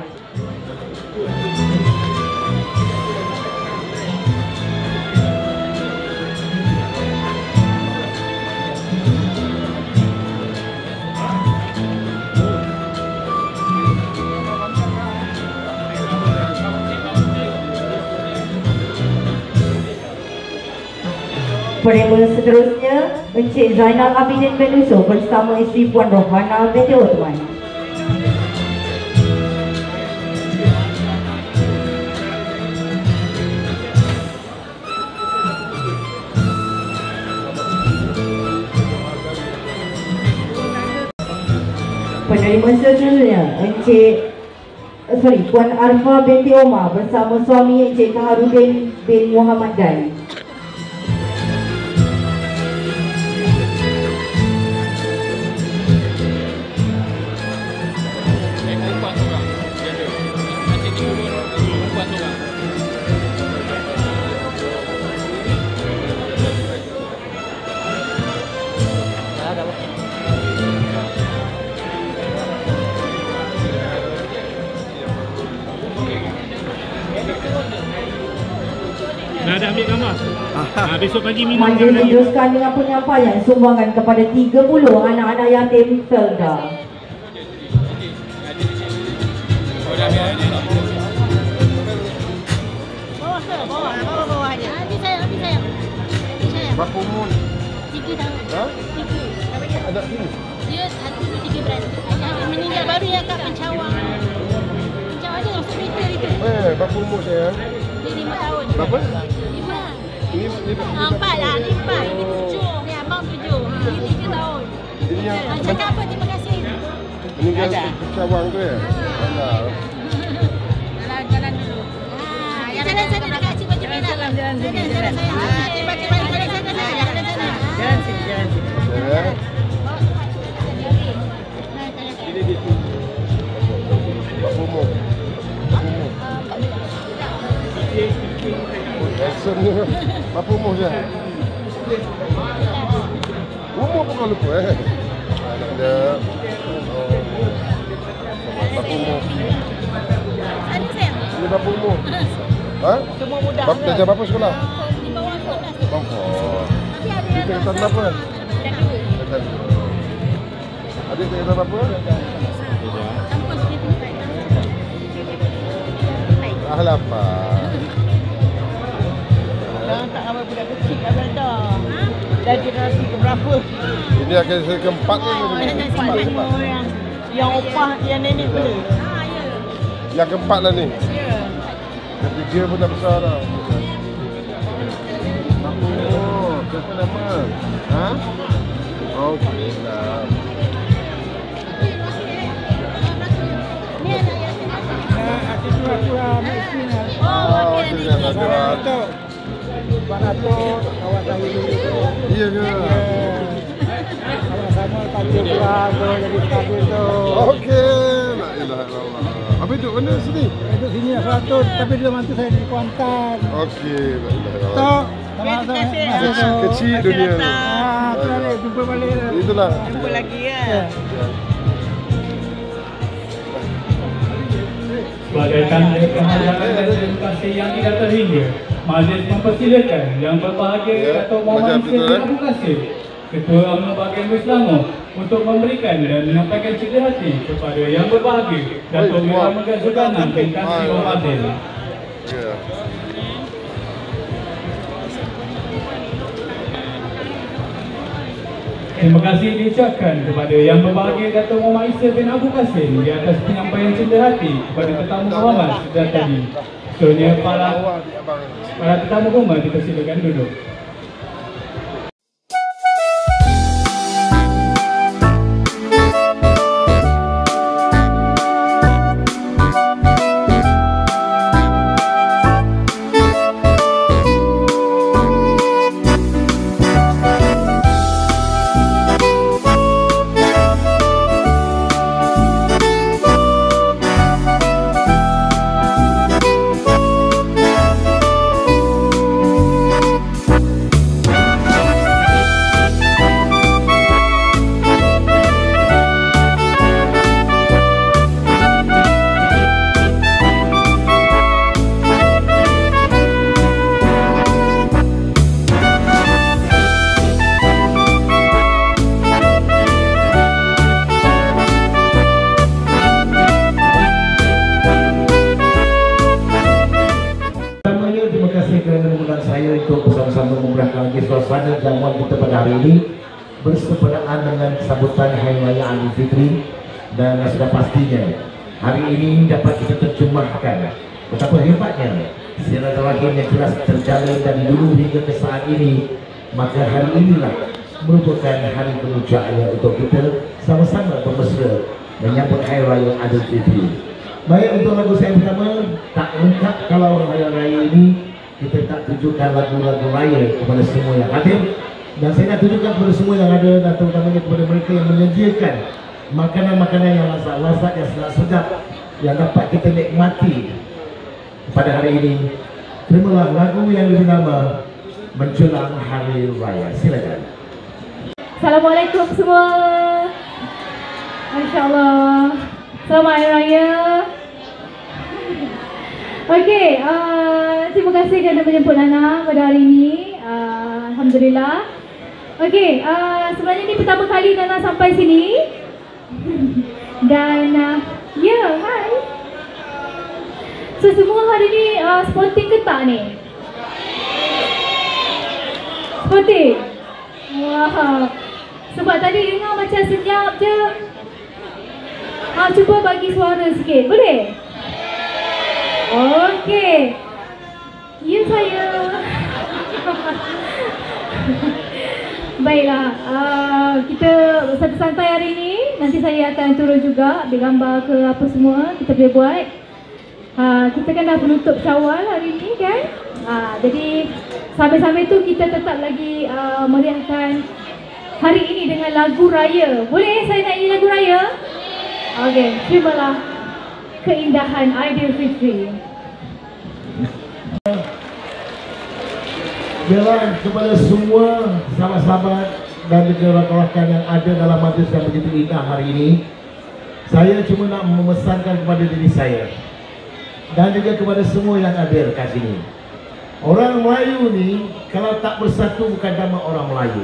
Penerima seterusnya Encik Zainal Abidin bin Yusuf bersama isteri Puan Rohana binti Uthman. Penerima seterusnya Puan Arfa binti Omar bersama suami Encik Kaharudin bin Muhammad Dan. Dah ambil gambar. Besok pagi minum. Majlis diteruskan dengan penyampaian sumbangan kepada 30 anak-anak yatim Felda. Bawah aja. Nanti saya. Berapa umur? 3 tahun. Ha? 3. Ada sini? Dia 3 bulan. Ayah meninggal baru yang kat Pencawang. Pencawang ada hospital itu. Berapa umur saya? Dia 5 tahun. Berapa? 5. Ini 4 lah, ini 4. Ini 7. Ni abang 7. Ini 3 tahun. Ini yang Cakap apa? Terima kasih. meninggal Pencawang tu ya? Jalan dulu. Jalan sana dekat Cik Baju Merah. Jalan saya. Cik Baju Merah jalan sana. Jalan sini. Ya. Berapa umur? Handsome ni. Berapa umur dia? Umur pun kau lupa anak dia. Berapa umur? Sana saya. Ini berapa umur? Ha? Semua mudah. Darjah berapa sekolah? Di bawah 14. Bangkok. Tapi ada Dia tingkatan berapa? Tingkatan 2. Adik tingkatan berapa? Kampus dia tingkat. Lapan. Tak ramai budak kecil kat Belda. Dah generasi keberapa? Ini akan saya keempat ni. Yang opah, yang nenek bela. Yang keempat lah ni. Yang tiga pun dah besar dah. Oh, siapa nama? Ha? Okey lah. Kawan saya dulu. Iya ke? Sama-sama katil pula jadi katil tu. Okey. La ilaha illallah. Habis duduk mana sini? Duduk sini Seratus, tapi dia mantu saya di Kuantan. Okey. La ilaha illallah. Tok, sama-sama. Kecil dunia ni. Jumpa balik. Itulah. Jumpa lagi ya. Sebagai tanda kehadiran dan terima kasih yang tidak terhingga, majlis mempersilakan yang berbahagia Dato' Muhammad Hussein bin Abu Qasim, Ketua UMNO Bahagian Selangor, untuk memberikan dan menyampaikan cita hati kepada yang berbahagia Dato' Mira Megat Zulkarnain bin Kassim Omadil. Terima kasih diucapkan kepada yang berbahagia Dato' Muhammad Isa bin Abu Qasim di atas penyampaian cinta hati kepada tetamu kehormat sejak tadi. Seterusnya para tetamu kehormat dipersilakan duduk. hari ini bersempena dengan sambutan Hari Raya Aidilfitri, dan sudah pastinya hari ini dapat kita terjemahkan betapa hebatnya silaturahim yang telah terjalin dari dulu hingga ke saat ini. Maka hari inilah merupakan hari kemuliaan untuk kita sama-sama bermesra menyambut Hari Raya Aidilfitri. Baik, untuk lagu saya pertama tak lengkap kalau Hari Raya ini kita tak tunjukkan lagu-lagu raya kepada semua yang hadir, dan saya nak tunjukkan kepada semua yang ada, dan terutamanya kepada mereka yang menyediakan makanan-makanan yang lazat-lazat, yang sedap-sedap yang dapat kita nikmati pada hari ini. Terimalah lagu yang bernama Menjelang Hari Raya. Silakan. Assalamualaikum semua. Masya-Allah. Selamat Hari Raya. Okey, terima kasih kerana menjemput Nana pada hari ini. Alhamdulillah. Okey, sebenarnya ini pertama kali Nana sampai sini. Dan ya, hai. So semua hari ni sporting ke tak ni? Sporting? Wah. Sebab tadi dengar macam senyap je. Cuba bagi suara sikit, boleh? Okey. Ya saya. Baiklah, kita santai-santai hari ini. Nanti saya akan turun juga, ambil gambar ke apa semua kita boleh buat. Kita kan dah menutup Syawal hari ini kan. Jadi sambil-sambil tu kita tetap lagi meriahkan hari ini dengan lagu raya. Boleh saya nyanyi lagu raya? Okey, terimalah keindahan Aidilfitri. Jalan kepada semua sahabat-sahabat dan juga rakan-rakan yang ada dalam majlis yang begitu indah hari ini. Saya cuma nak memesankan kepada diri saya dan juga kepada semua yang hadir kat sini. Orang Melayu ni kalau tak bersatu bukan nama orang Melayu.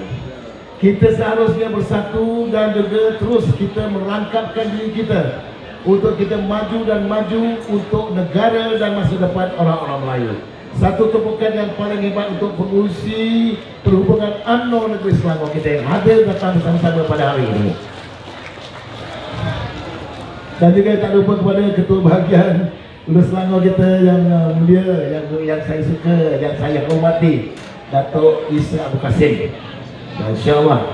Kita seharusnya bersatu dan juga terus kita merangkapkan diri kita untuk kita maju dan maju untuk negara dan masa depan orang-orang Melayu. Satu tumpukan yang paling hebat untuk pengurusi perhubungan UMNO Negeri Selangor kita yang hadir datang bersama-sama pada hari ini. Dan juga tak lupa kepada ketua bahagian Ulu Selangor kita yang mulia, yang saya suka, yang saya hormati, Datuk Isa Abu Kasim. Dan insya-Allah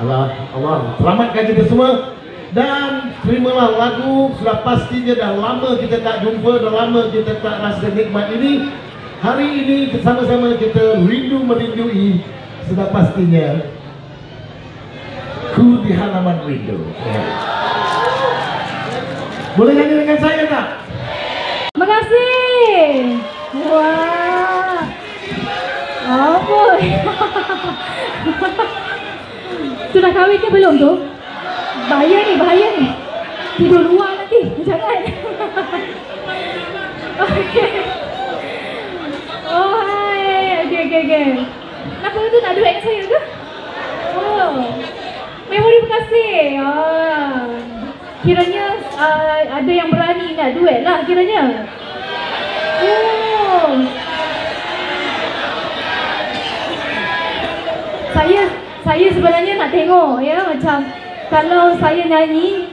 Allah selamatkan kita semua. Dan terimalah lagu, sudah pastinya dah lama kita tak jumpa, dah lama kita tak rasa nikmat ini. Hari ini bersama-sama kita rindu merindui, sudah pastinya Ku di Halaman Rindu. Boleh nyanyi dengan saya tak? Terima kasih. Wah. Apa? Sudah kahwin ke belum tu? Bahaya ni. Tidur luar nanti. Jangan. Okey. Oh, hai. Okey. Kenapa tu nak duet dengan saya ke? Oh. Memori berkasih. Kiranya ada yang berani nak duet lah kiranya. Oh. Saya sebenarnya nak tengok ya, macam kalau saya nyanyi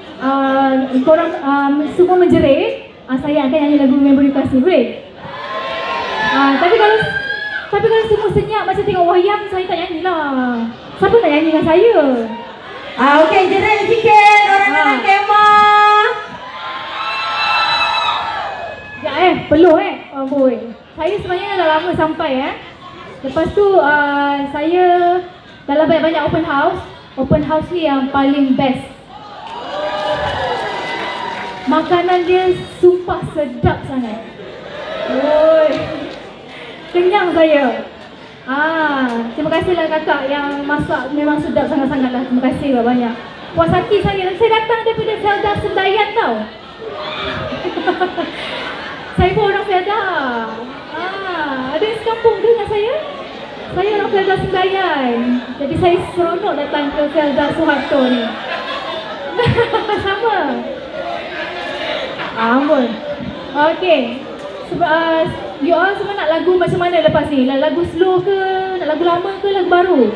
korang semua menjerit, saya akan nyanyi lagu Memori Kasih, boleh? Tapi kalau semua senyap macam tengok wayang, saya tak nyanyilah. Siapa nak nyanyi dengan saya? Okey, jerit sikit orang dengan kemah. Ya perlu oh boy. Saya sebenarnya dah lama sampai Lepas tu saya dalam banyak-banyak open house. Open house ni yang paling best. Makanan dia sumpah sedap sangat. Oi. Kenyang saya. Terima kasihlah kakak yang masak memang sedap sangat-sangat lah. Terima kasih banyak. Puas hati saya datang daripada Felda Sendayan tau. Saya pun orang Felda. Ada yang sekampung ke dengan saya? Saya orang Felda Sendayan. Jadi saya seronok datang ke Felda Soeharto ni. Sama. Ampun. Okey. You all semua nak lagu macam mana lepas ni? Lagu slow ke? Nak lagu lama ke? Lagu baru?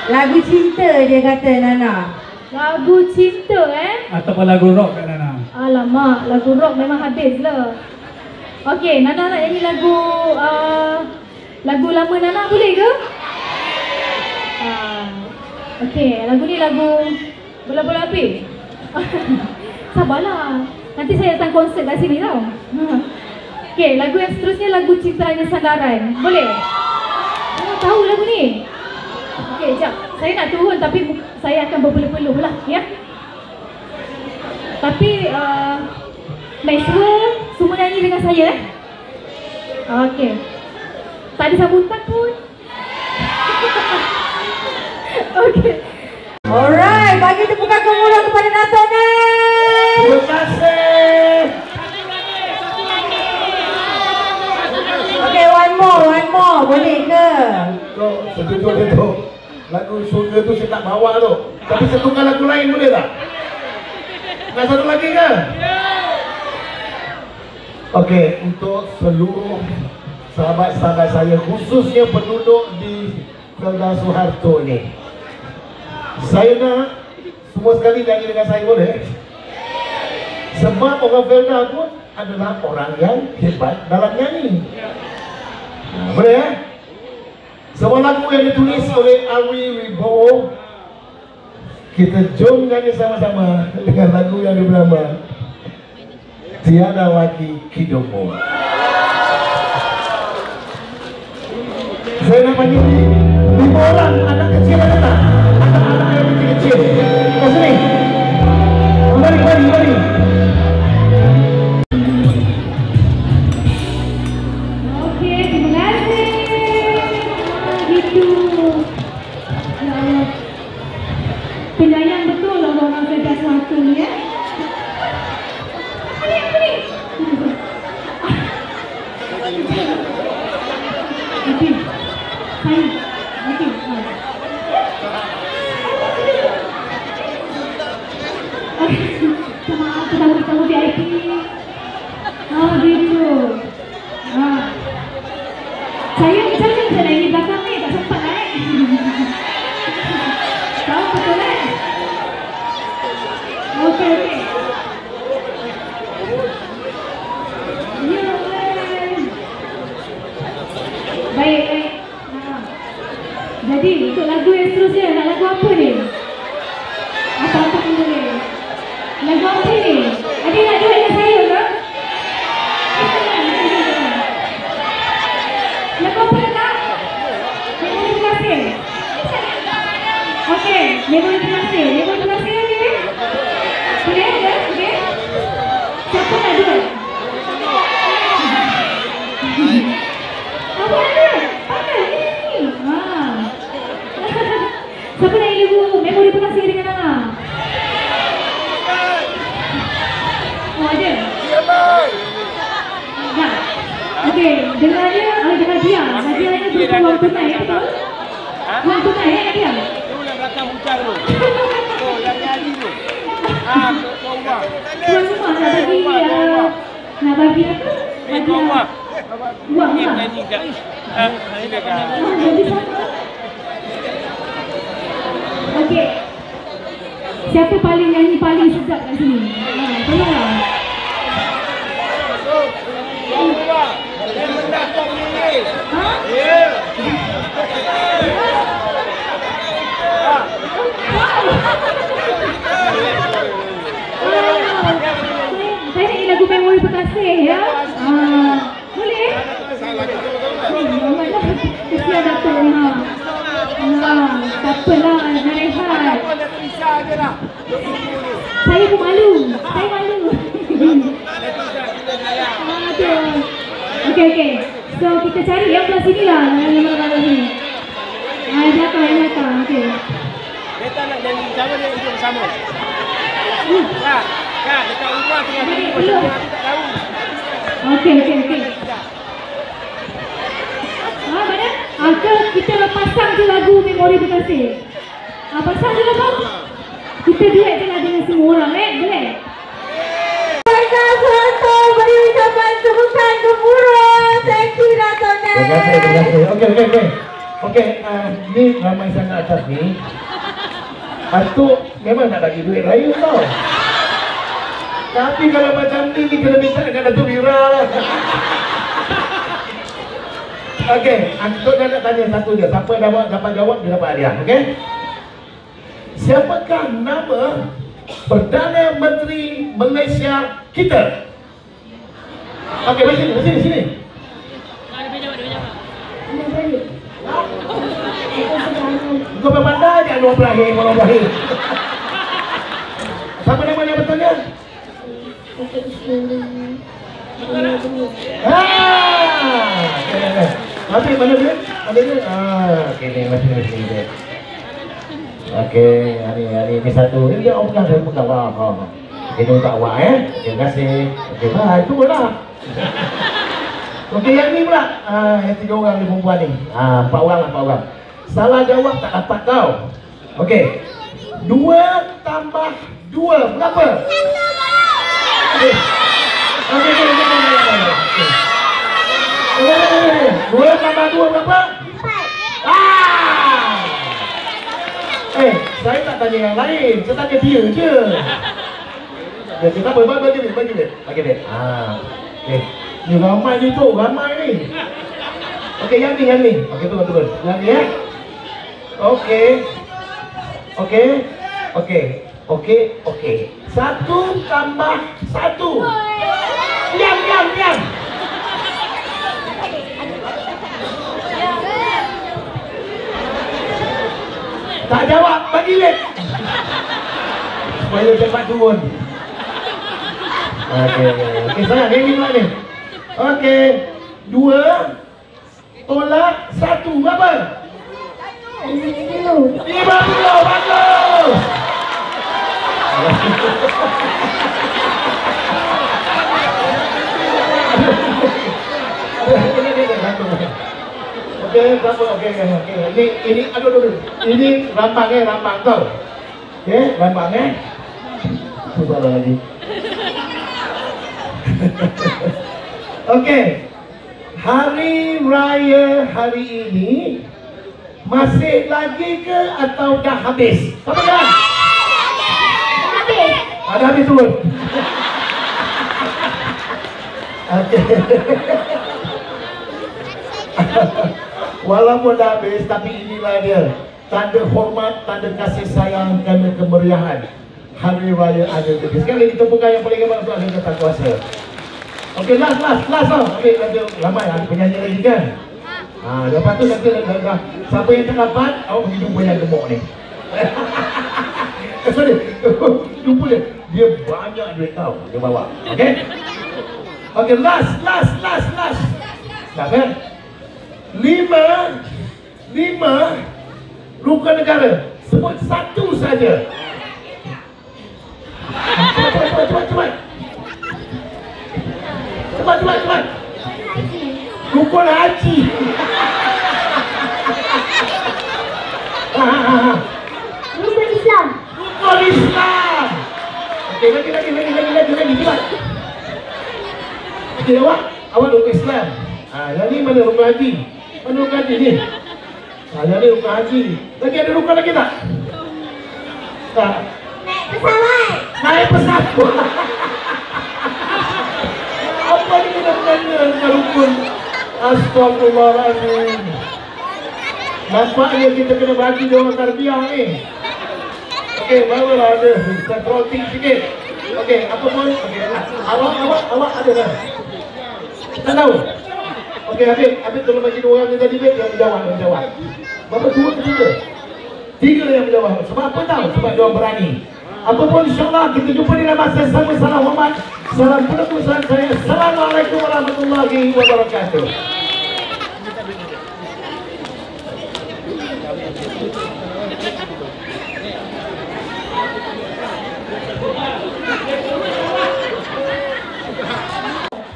Lagu cinta dia kata Nana. Lagu cinta Ataupun lagu rock Kak Nana? Alamak, lagu rock memang habis lah. Okey, Nana nak nyanyi lagu lagu lama Nana boleh ke? Okey, lagu ni lagu bola-bola api. Sabarlah, nanti saya datang konsert kat sini tau. Okey, lagu yang seterusnya lagu Cintanya Sandaran. Boleh? Tahu lagu ni? Okey, jap. Saya nak turun tapi saya akan berpeluh-peluh lah, ya. Tapi make sure semua nyanyi dengan saya Okey. Tak ada sambutan pun. Okey. Alright, bagi tepukan gemuruh kepada Natona. Terima kasih. Okay, one more. Boleh ke? Betul. Lagu surga tu saya tak bawa tu. Tapi saya tukar lagu lain boleh tak? Nak satu lagi ke? Okey, untuk seluruh sahabat-sahabat saya, khususnya penduduk di Felda Soeharto ni, saya nak semua sekali nyanyi dengan saya, boleh? Sebab orang Felda pun adalah orang yang hebat dalam nyanyi. Boleh ya? Sebuah lagu yang ditulis oleh Ari Wibowo. Kita jom nyanyi sama-sama dengan lagu yang bernama Tiada Lagi Hidupmu. Saya nak panggil 5 orang anak kecil ada tak? Anak-anak yang kecil. Kat sini. Mari. Okey, terima kasih. Gitu. Ya Allah. Penyayang betul lah orang Felda Soeharto ni ya. Ini. Okey. Okey. Maaf, tamu VIP. Gitu. Saya di belakang ni tak sempat naik. Tahu betul kan? Okey. Baik. Jadi untuk lagu yang seterusnya, nak lagu apa ni? Apa-apa pun boleh. Lagu apa ni? Adik nak duet dengan saya ke? Lagu apa nak? Memori Terkasih. Okey, Memori Terkasih. Okey? Boleh ke? Okey? Siapa nak duet? Apa ada? Ini. Siapa nak lagu Memori Terkasih dengan Nana? Oh, ada? Ya. Okey, dengarnya ada hadiah. Hadiahnya berupa wang tunai, betul? Wang tunai hadiah. Tu yang belakang hujan tu. Oh, yang nyari tu. Tuan rumah. Tuan rumah nak bagi apa? Tuan rumah. Wang Ini lah. nyanyi kat. Ini dekat. Jadi sama. Okey. Siapa paling nyanyi paling sedap kat sini? Tolonglah. Tuan rumah. Yang rendah kau pilih. Ha? Ya. Saya nak lagu Memori Terkasih ya. Boleh? Kesian Datuk ni ha. Tak apalah, nak rehat. Saya pun malu. Aduh. Okey. So kita cari yang belah sini lah. Yang belah sini. Belakang. Okey. Kita nak janji sama dia hidup bersama. Kak, dekat rumah tengah tidur macam mana aku tak tahu. Okey. Mana? Kita pasang je lagu Memori Terkasih. Pasang je lagu. Kita duet je lah dengan semua orang, boleh? Felda Soeharto beri ucapan tepukan gemuruh. Thank you Natona. Terima kasih. Okey. Ni ni ramai sangat atas ni. Atuk memang nak bagi duit raya tau. Tapi kalau macam ni kena minta dengan Datuk Wira lah. Okey, Atuk dah nak tanya satu je. Siapa dapat jawab dia dapat hadiah, okey? Siapakah nama Perdana Menteri Malaysia kita? Okey, sini. Kau berpandai je Anwar Ibrahim. Siapa nama yang betulnya? Tapi mana dia? Okey ni masih dia. Okey, hari satu. Ini dia orang saya pegang awak. Ini untuk awak Terima kasih. Okey, bye. Itulah. Okey, yang ni pula. Yang 3 orang ni perempuan ni. 4 orang. Salah jawab tak dapat kau. Okey. 2 tambah 2 berapa? Okey. 2 tambah 2 berapa? 4. Saya tak tanya yang lain. Saya tanya dia je. Kita bagi duit. Okey. Ni ramai ni tu, ramai ni. Okey, yang ni. Okey, turun. Yang ni Okey. 1 tambah 1. Diam. Tak jawab, bagi duit. Supaya cepat turun. Okey, sayang, ini pula ni. Okey, 2 tolak 1 berapa? 50. Bagus. Okey. Ini aduh. Ini rambang kau. Okey, rambang Susah lagi. Okey. Hari raya hari ini masih lagi ke atau dah habis? Apa dah? Habis. Ada habis turun. Okey. Walaupun dah habis, tapi inilah dia tanda hormat, tanda kasih sayang, tanda kemeriahan Hari Raya Adil Fitri. Sekali ditepukan yang paling hebat untuk Ahli Kata Kuasa. Okey, last tau. Okey, ada ramai ada penyanyi lagi kan? Lepas tu dah siapa yang tak dapat, awak pergi jumpa yang gemuk ni. Sorry, jumpa dia. Dia banyak duit tau, dia bawa. Okey, last. Dah kan? 5 rukun negara. Sebut satu saja. Cepat. Rukun haji. Rukun Islam. Okey, lagi cepat. Okey, awak rukun Islam. Yang ni mana rukun haji? Mana rukun haji ni? Yang ni rukun haji. Lagi ada rukun lagi tak? Tak. Naik pesawat. Apa ni kena dengan rukun? Astagfirullahaladzim. Nampaknya kita kena bagi dia orang tarbiyah ni. Okey, barulah ada. Kita trotting sikit. Okey, apa pun. Awak ada dah. Tak tahu. Okey, Habib tolong bagi 2 orang tadi yang menjawab. Berapa 2 ke 3? 3 yang menjawab. Sebab apa tahu? Sebab dia orang berani. Apapun insyaAllah kita jumpa di dalam masa sama. Salam hormat. Salam penebusan saya. Assalamualaikum warahmatullahi wabarakatuh.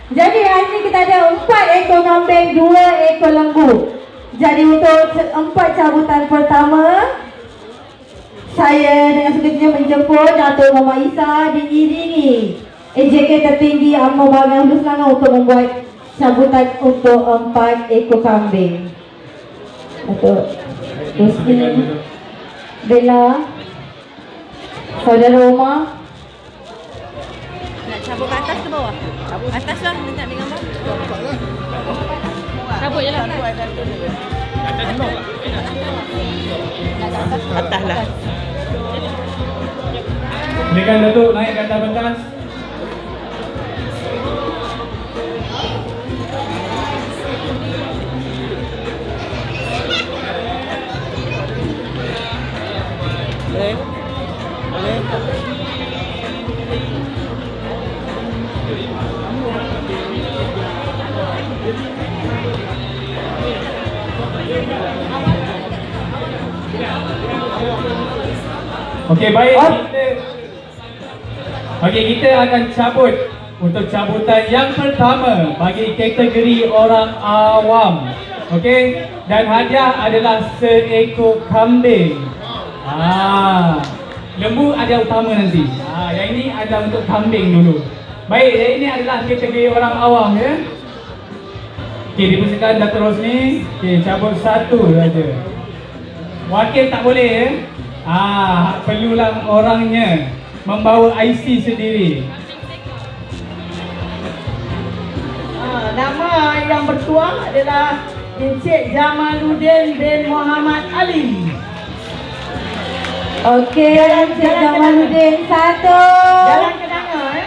Jadi hari ini kita ada 4 ekor kambing, 2 ekor lembu. Jadi untuk 4 cabutan pertama, saya dengan sukacita menjemput Datuk Muhammad Isa diiringi AJK tertinggi UMNO Bahagian Hulu Selangor untuk membuat cabutan untuk 4 ekor kambing. Datuk. Rusni, Bella, Saudara Omar. Nak cabut ke atas ke bawah? Atas lah, minta ambil gambar. Cabut je lah. Atas lah. Silakan Datuk naik ke atas pentas. Boleh? Boleh? Okey, baik. Kita akan cabut untuk cabutan yang pertama bagi kategori orang awam. Okey, dan hadiah adalah seekor kambing. Lembu ada utama nanti. Yang ini adalah untuk kambing dulu. Baik, yang ini adalah kategori orang awam ya. Okey, dipersilakan Datuk Rosni. Okey, cabut satu saja. Wakil tak boleh ya. Perlulah orangnya membawa IC sendiri. Nama yang bertuang adalah Encik Jamaluddin bin Muhammad Ali. Okey, Encik Jamaluddin satu. Jalan ke mana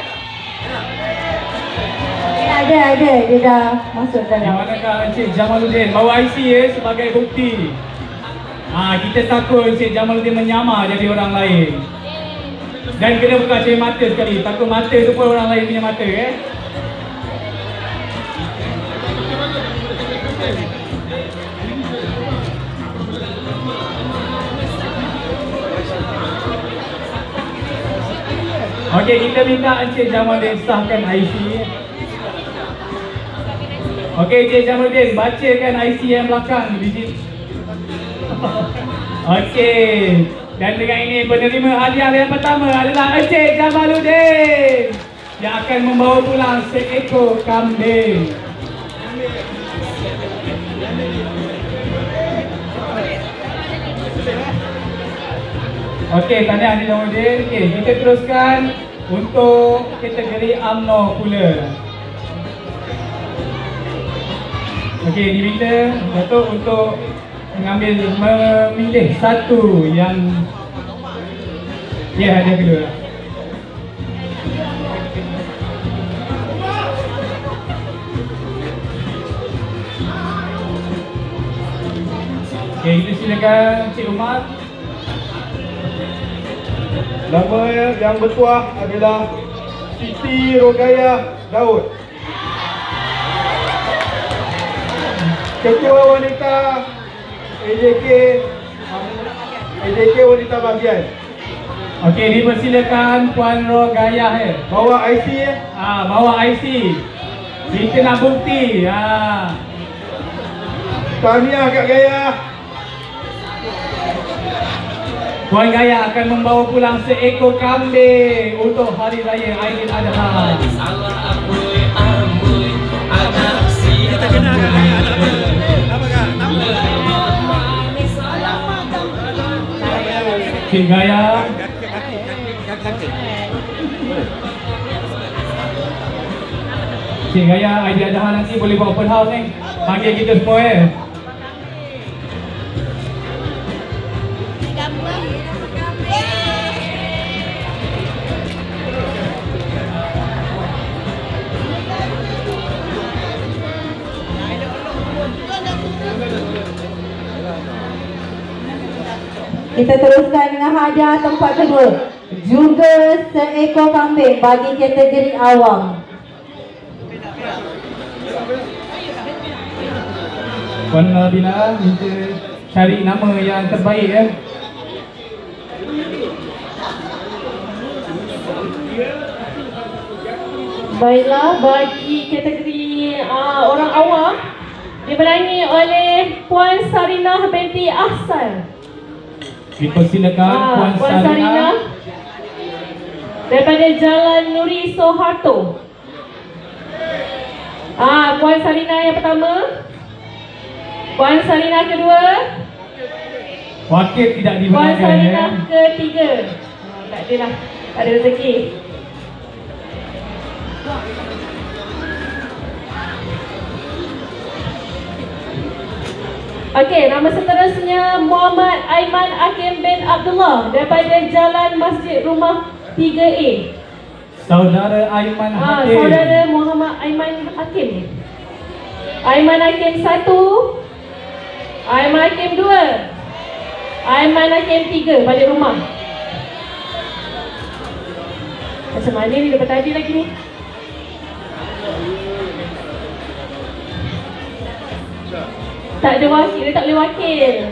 Ada, dia dah masuk dalam. Yang manakah Encik Jamaluddin? Bawa IC ya sebagai bukti. Kita takut Encik Jamaluddin menyamar jadi orang lain. Dan kena buka cermin mata sekali. Takut mata tu pun orang lain punya mata ya. Okey, kita minta Encik Jamaluddin sahkan IC. Okey, Encik Jamaluddin bacakan IC yang belakang di sini. Okey, dan dengan ini penerima hadiah yang pertama adalah Encik Jamaluddin yang akan membawa pulang seekor kambing. Okey, tahniah Encik Jamaluddin. Okey, kita teruskan untuk kategori UMNO pula. Okey, diminta Datuk untuk memilih satu yang hadiah kedua. Okey, kita silakan Cik Umar. Nama yang bertuah adalah Siti Rogaya Daud. Ketua Wanita AJK Wanita Bahagian. Okey, dipersilakan Puan Rogaya bawa IC bawa IC. Kita nak bukti. Tahniah Kak Gaya. Puan Gaya akan membawa pulang seekor kambing untuk Hari Raya Aidiladha. Kita kenal Kak Gaya. Apa Kak? Cik Gaya. Cik Gaya, Aidiladha nanti boleh buat open house ni. Panggil kita semua Kita teruskan dengan hadiah tempat kedua. Juga seekor kambing bagi kategori awam. Puan Nabila, minta cari nama yang terbaik ya. Baiklah, bagi kategori orang awam dimenangi oleh Puan Sarinah binti Ahsan. Dipersilakan Puan Sarinah daripada Jalan Nuri Soeharto. Puan Sarinah yang pertama. Puan Sarinah kedua. Wakil tidak Puan dibenarkan ya. Sarinah ketiga. Tak ada lah. Tak ada rezeki. Okey, nama seterusnya Muhammad Aiman Hakim bin Abdullah daripada Jalan Masjid Rumah 3A. Saudara Aiman Hakim. Saudara Muhammad Aiman Hakim. Aiman Hakim 1, Aiman Hakim 2, Aiman Hakim 3 balik rumah. Macam mana ni daripada tadi lagi ni? Tak ada wakil, dia tak boleh wakil.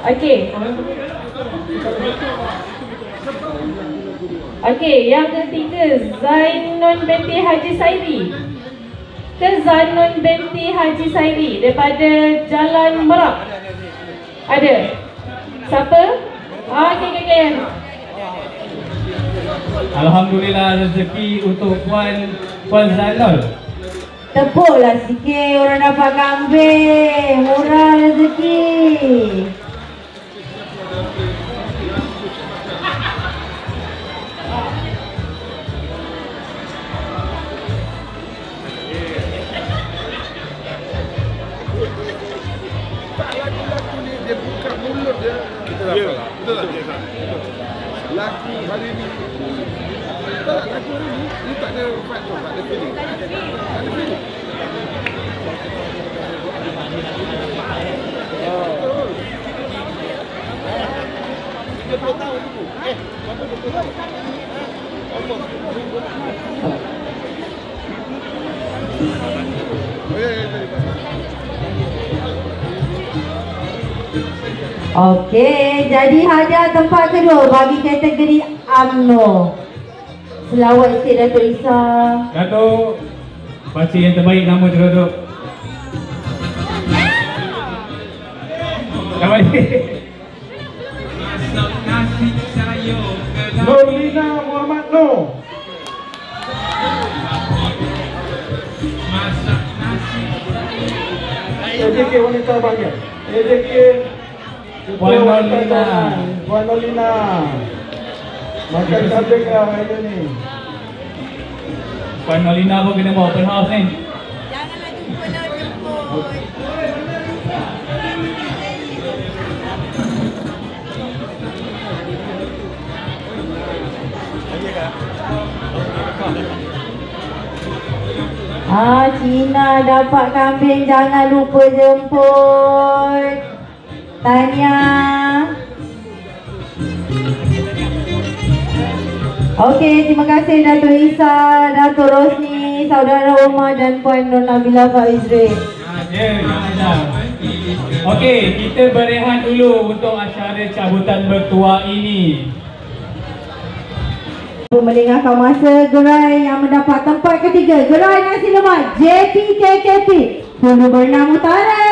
Okey. Okey, yang ketiga Zainun binti Haji Sairi. Zainun binti Haji Sairi daripada Jalan Merak. Ada? Siapa? Okey. Alhamdulillah rezeki untuk Puan Zainul. Tepuklah sikit orang dapat kambing. Murah rezeki. Dia buka mulut dia. Kita dapat lah. Betul tak? Laki hari ni. Tak, laki hari ni. Dia tak ada fight tu. Tak ada feeling. Tak ada feeling. Betul. 30 tahun dulu. Berapa 20 tahun? Okey, jadi hadiah tempat kedua bagi kategori UMNO. Selawat sikit Datuk Isa. Datuk, baca yang terbaik nama tu Datuk. Yang baik. Nurlina Muhammad Nur. AJK wanita bahagian. AJK Puan Nurlina. Puan Nurlina. Makan kambing lah hari ni. Puan Nurlina pun kena bawa open house ni. Cina dapat kambing, jangan lupa jemput. Tanya. Okey, terima kasih Datuk Isa, Datuk Rosni, Saudara Omar dan Puan Nur Nabila Faizri. Okey, kita berehat dulu untuk acara cabutan bertuah ini. Melengahkan masa gerai yang mendapat tempat ketiga, gerai nasi lemak JPKKP Hulu Bernam Utara.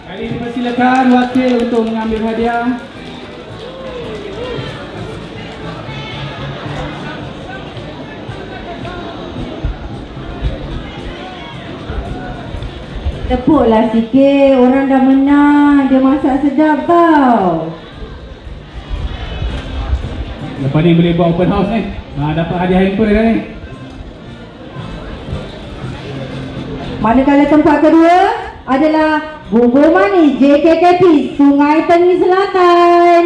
Kali ini persilakan wakil untuk mengambil hadiah. Tepuklah sikit, orang dah menang, dia masak sedap tau. Lepas ni boleh buat open house ni. Dapat hadiah handphone dah ni. Manakala tempat kedua adalah bubur manis JKKP Sungai Tenggiri Selatan.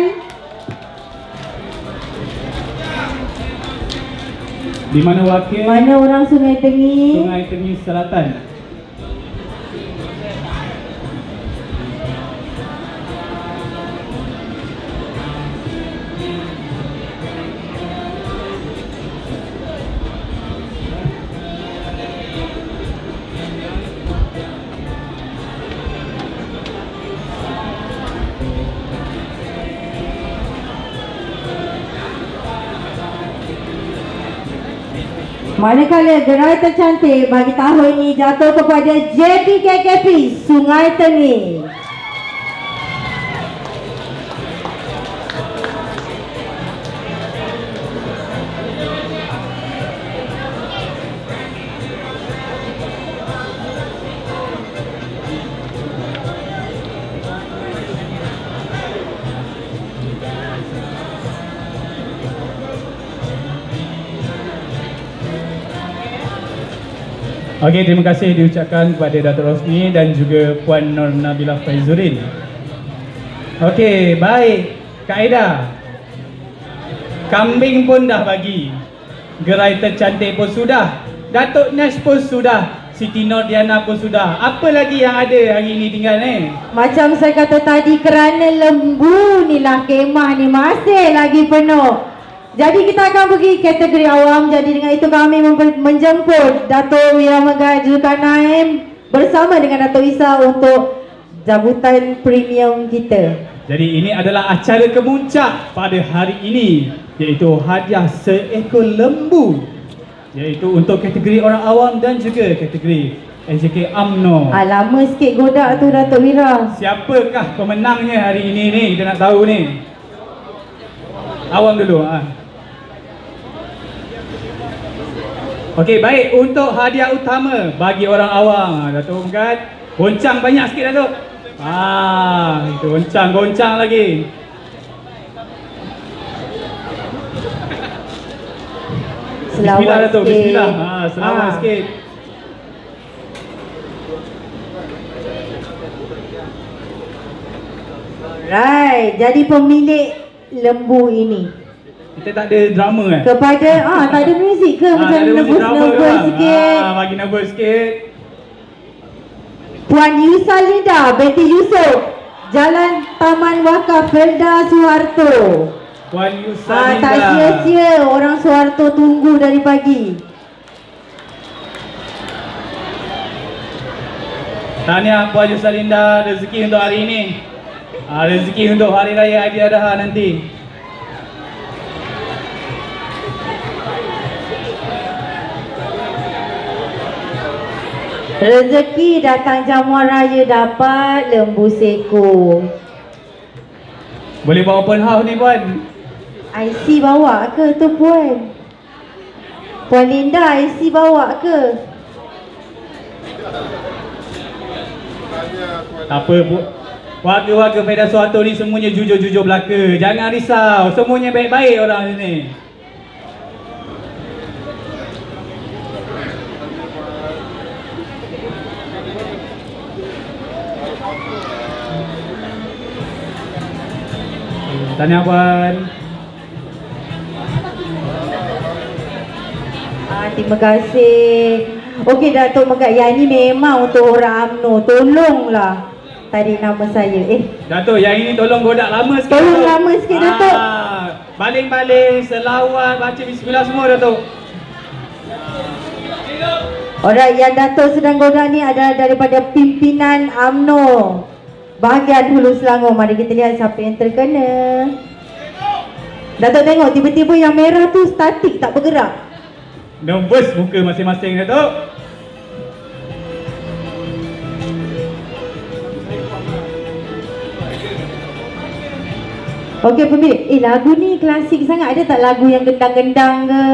Di mana wakil? Mana orang Sungai Tenggiri? Sungai Tenggiri Selatan. Manakala gerai tercantik bagi tahun ini jatuh kepada JPKKP Sungai Tenggiri. Okey, terima kasih diucapkan kepada Datuk Rosni dan juga Puan Nur Nabilah Faizurin. Okey, baik. Kak Aida, kambing pun dah bagi, gerai tercantik pun sudah, Datuk Nash pun sudah, Siti Nordiana pun sudah. Apa lagi yang ada hari ini tinggal ni? Macam saya kata tadi, kerana lembu ni lah kemah ni masih lagi penuh. Jadi kita akan pergi kategori awam. Jadi dengan itu kami menjemput Dato' Wira Megat Zulkarnain bersama dengan Dato' Isa untuk jemputan premium kita. Jadi ini adalah acara kemuncak pada hari ini, iaitu hadiah seekor lembu, iaitu untuk kategori orang awam dan juga kategori SJK UMNO. Lama sikit godak tu Dato' Wira. Siapakah pemenangnya hari ini ni? Kita nak tahu ni. Awam dulu. Okey, baik. Untuk hadiah utama bagi orang awam, Datuk Megat, goncang banyak sikit Datuk. Itu goncang lagi. Bismillah Datuk, bismillah. Selamat sikit. Right, jadi pemilik lembu ini. Kita tak ada drama kepada tak ada muzik ke? Macam nervous sikit. Bagi nervous sikit. Puan Yusalinda binti Yusof, Jalan Taman Wakaf Felda Suharto. Puan Yusalinda. Tak sia-sia orang Suharto tunggu dari pagi. Tahniah Puan Yusalinda, rezeki untuk hari ini. Rezeki untuk hari raya Aidiladha nanti. Rezeki datang jamuan raya dapat lembu seko. Boleh bawa open house ni Puan? IC bawa ke tu Puan? Puan Linda IC bawa ke? Tak apa, warga-warga Felda Suharto ni semuanya jujur-jujur belaka. Jangan risau, semuanya baik-baik orang sini. Tahniah Puan. Terima kasih. Okey Datuk Megat, yang ini memang untuk orang UMNO. Tolonglah tarik nama saya. Datuk, yang ini tolong godak lama sikit. Tolong lama sikit Datuk. Baling-baling, selawat, baca bismillah semua Datuk. Alright, yang Datuk sedang godak ni adalah daripada pimpinan UMNO bahagian Hulu Selangor. Mari kita lihat siapa yang terkena. Datuk tengok tiba-tiba yang merah tu statik, tak bergerak. Nervous muka masing-masing Datuk. Okey pemilik, lagu ni klasik sangat. Ada tak lagu yang gendang-gendang ke?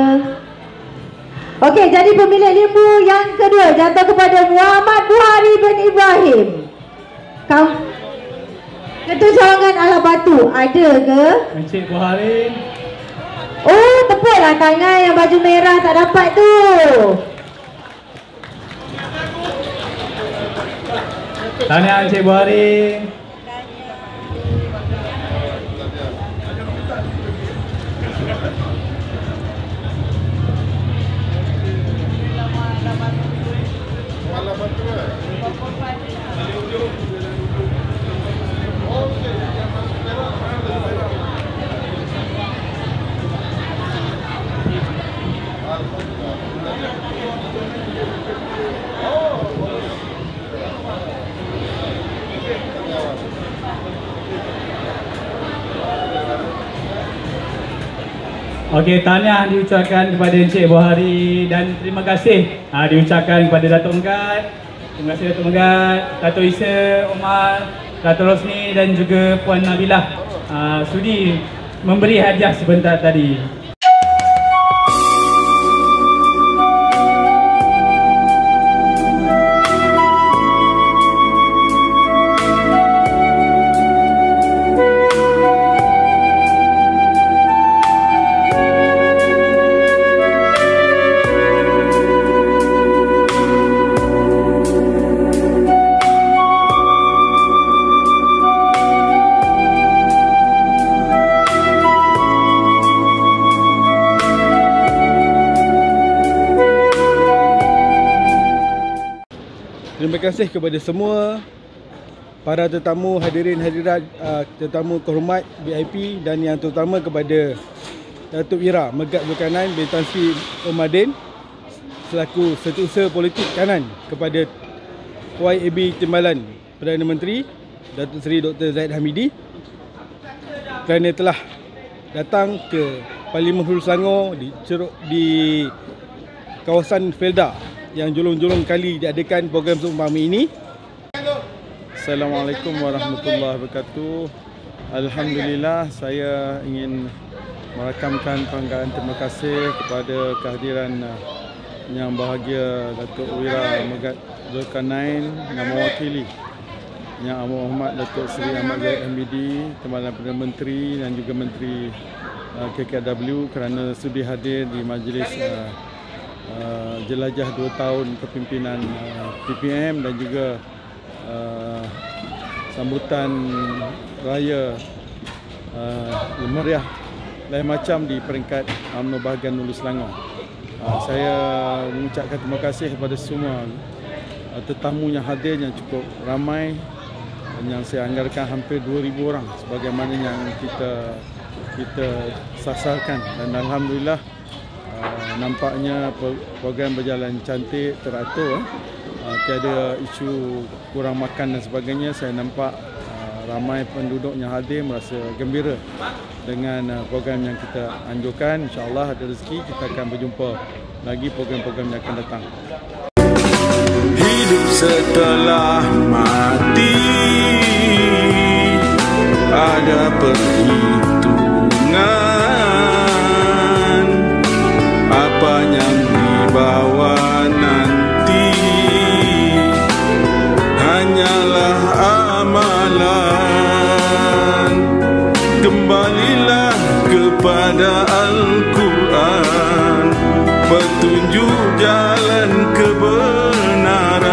Okey, jadi pemilik lembu yang kedua jatuh kepada Muhammad Buhari bin Ibrahim. Ketua Cawangan Alat Batu, ada ke? Encik Buhari. Oh, tepuklah tangan yang baju merah tak dapat tu. Tahniah Encik Buhari. Okey, tahniah diucapkan kepada Encik Buhari dan terima kasih diucapkan kepada Datuk Megat. Terima kasih Datuk Megat, Datuk Isa, Omar, Datuk Rosni dan juga Puan Nabilah sudi memberi hadiah sebentar tadi. terima kasih kepada semua para tetamu hadirin hadirat, tetamu kehormat VIP, dan yang terutama kepada Datuk Ira Megat Zulkarnain bin Tan Sri Omadin selaku Setiausaha Politik Kanan, kepada YAB Timbalan Perdana Menteri Datuk Seri Dr. Zahid Hamidi kerana telah datang ke Parlimen Hulu Selangor di kawasan Felda yang julung-julung kali diadakan program seumpama ini. Assalamualaikum warahmatullahi wabarakatuh. Alhamdulillah, saya ingin merakamkan penghargaan terima kasih kepada kehadiran yang bahagia Datuk Ira Megat Zulkarnain yang mewakili Yang Amat Hormat Datuk Seri Ahmad Zahid Hamidi, Timbalan Perdana Menteri dan juga Menteri KKW kerana sudi hadir di majlis jelajah 2 tahun kepimpinan TPM dan juga sambutan raya meriah lain macam di peringkat UMNO bahagian Hulu Selangor. Saya mengucapkan terima kasih kepada semua tetamu yang hadir yang cukup ramai, yang saya anggarkan hampir 2,000 orang sebagaimana yang kita sasarkan, dan alhamdulillah nampaknya program berjalan cantik, teratur, tiada isu kurang makan dan sebagainya. Saya nampak ramai penduduk yang hadir merasa gembira dengan program yang kita anjurkan. InsyaAllah ada rezeki kita akan berjumpa lagi program-program yang akan datang. Hidup setelah mati ada perhitungan, apa yang dibawa nanti hanyalah amalan. Kembalilah kepada Al-Quran, petunjuk jalan kebenaran,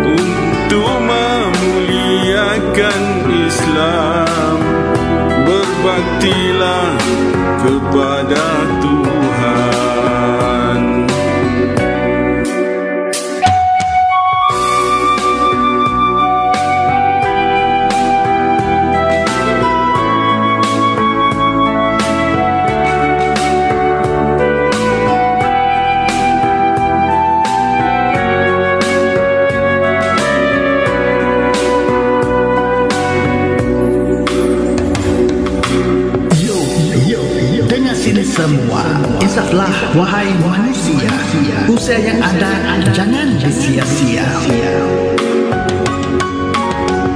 untuk memuliakan Islam. Berbaktilah kepada Tuhan. Semua insaflah wahai manusia, usia yang ada jangan disia-sia.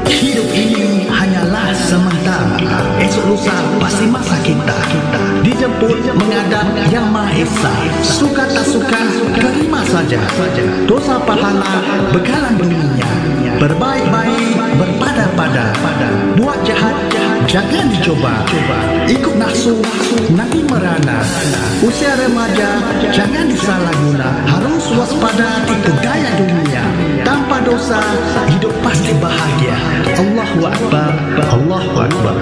Hidup ini hanyalah semata, esok lusa pasti masa kita dijemput menghadap Yang Maha Esa. Suka tak suka terima saja, dosa pahala bekalan dunia. Berbaik-baik berpada-pada, buat jahat jangan dicoba. Ikut nafsu nanti merana. Usia remaja jangan disalahguna. Harus waspada tipu daya dunia. Tanpa dosa hidup pasti bahagia. Allahu Akbar, Allahu Akbar.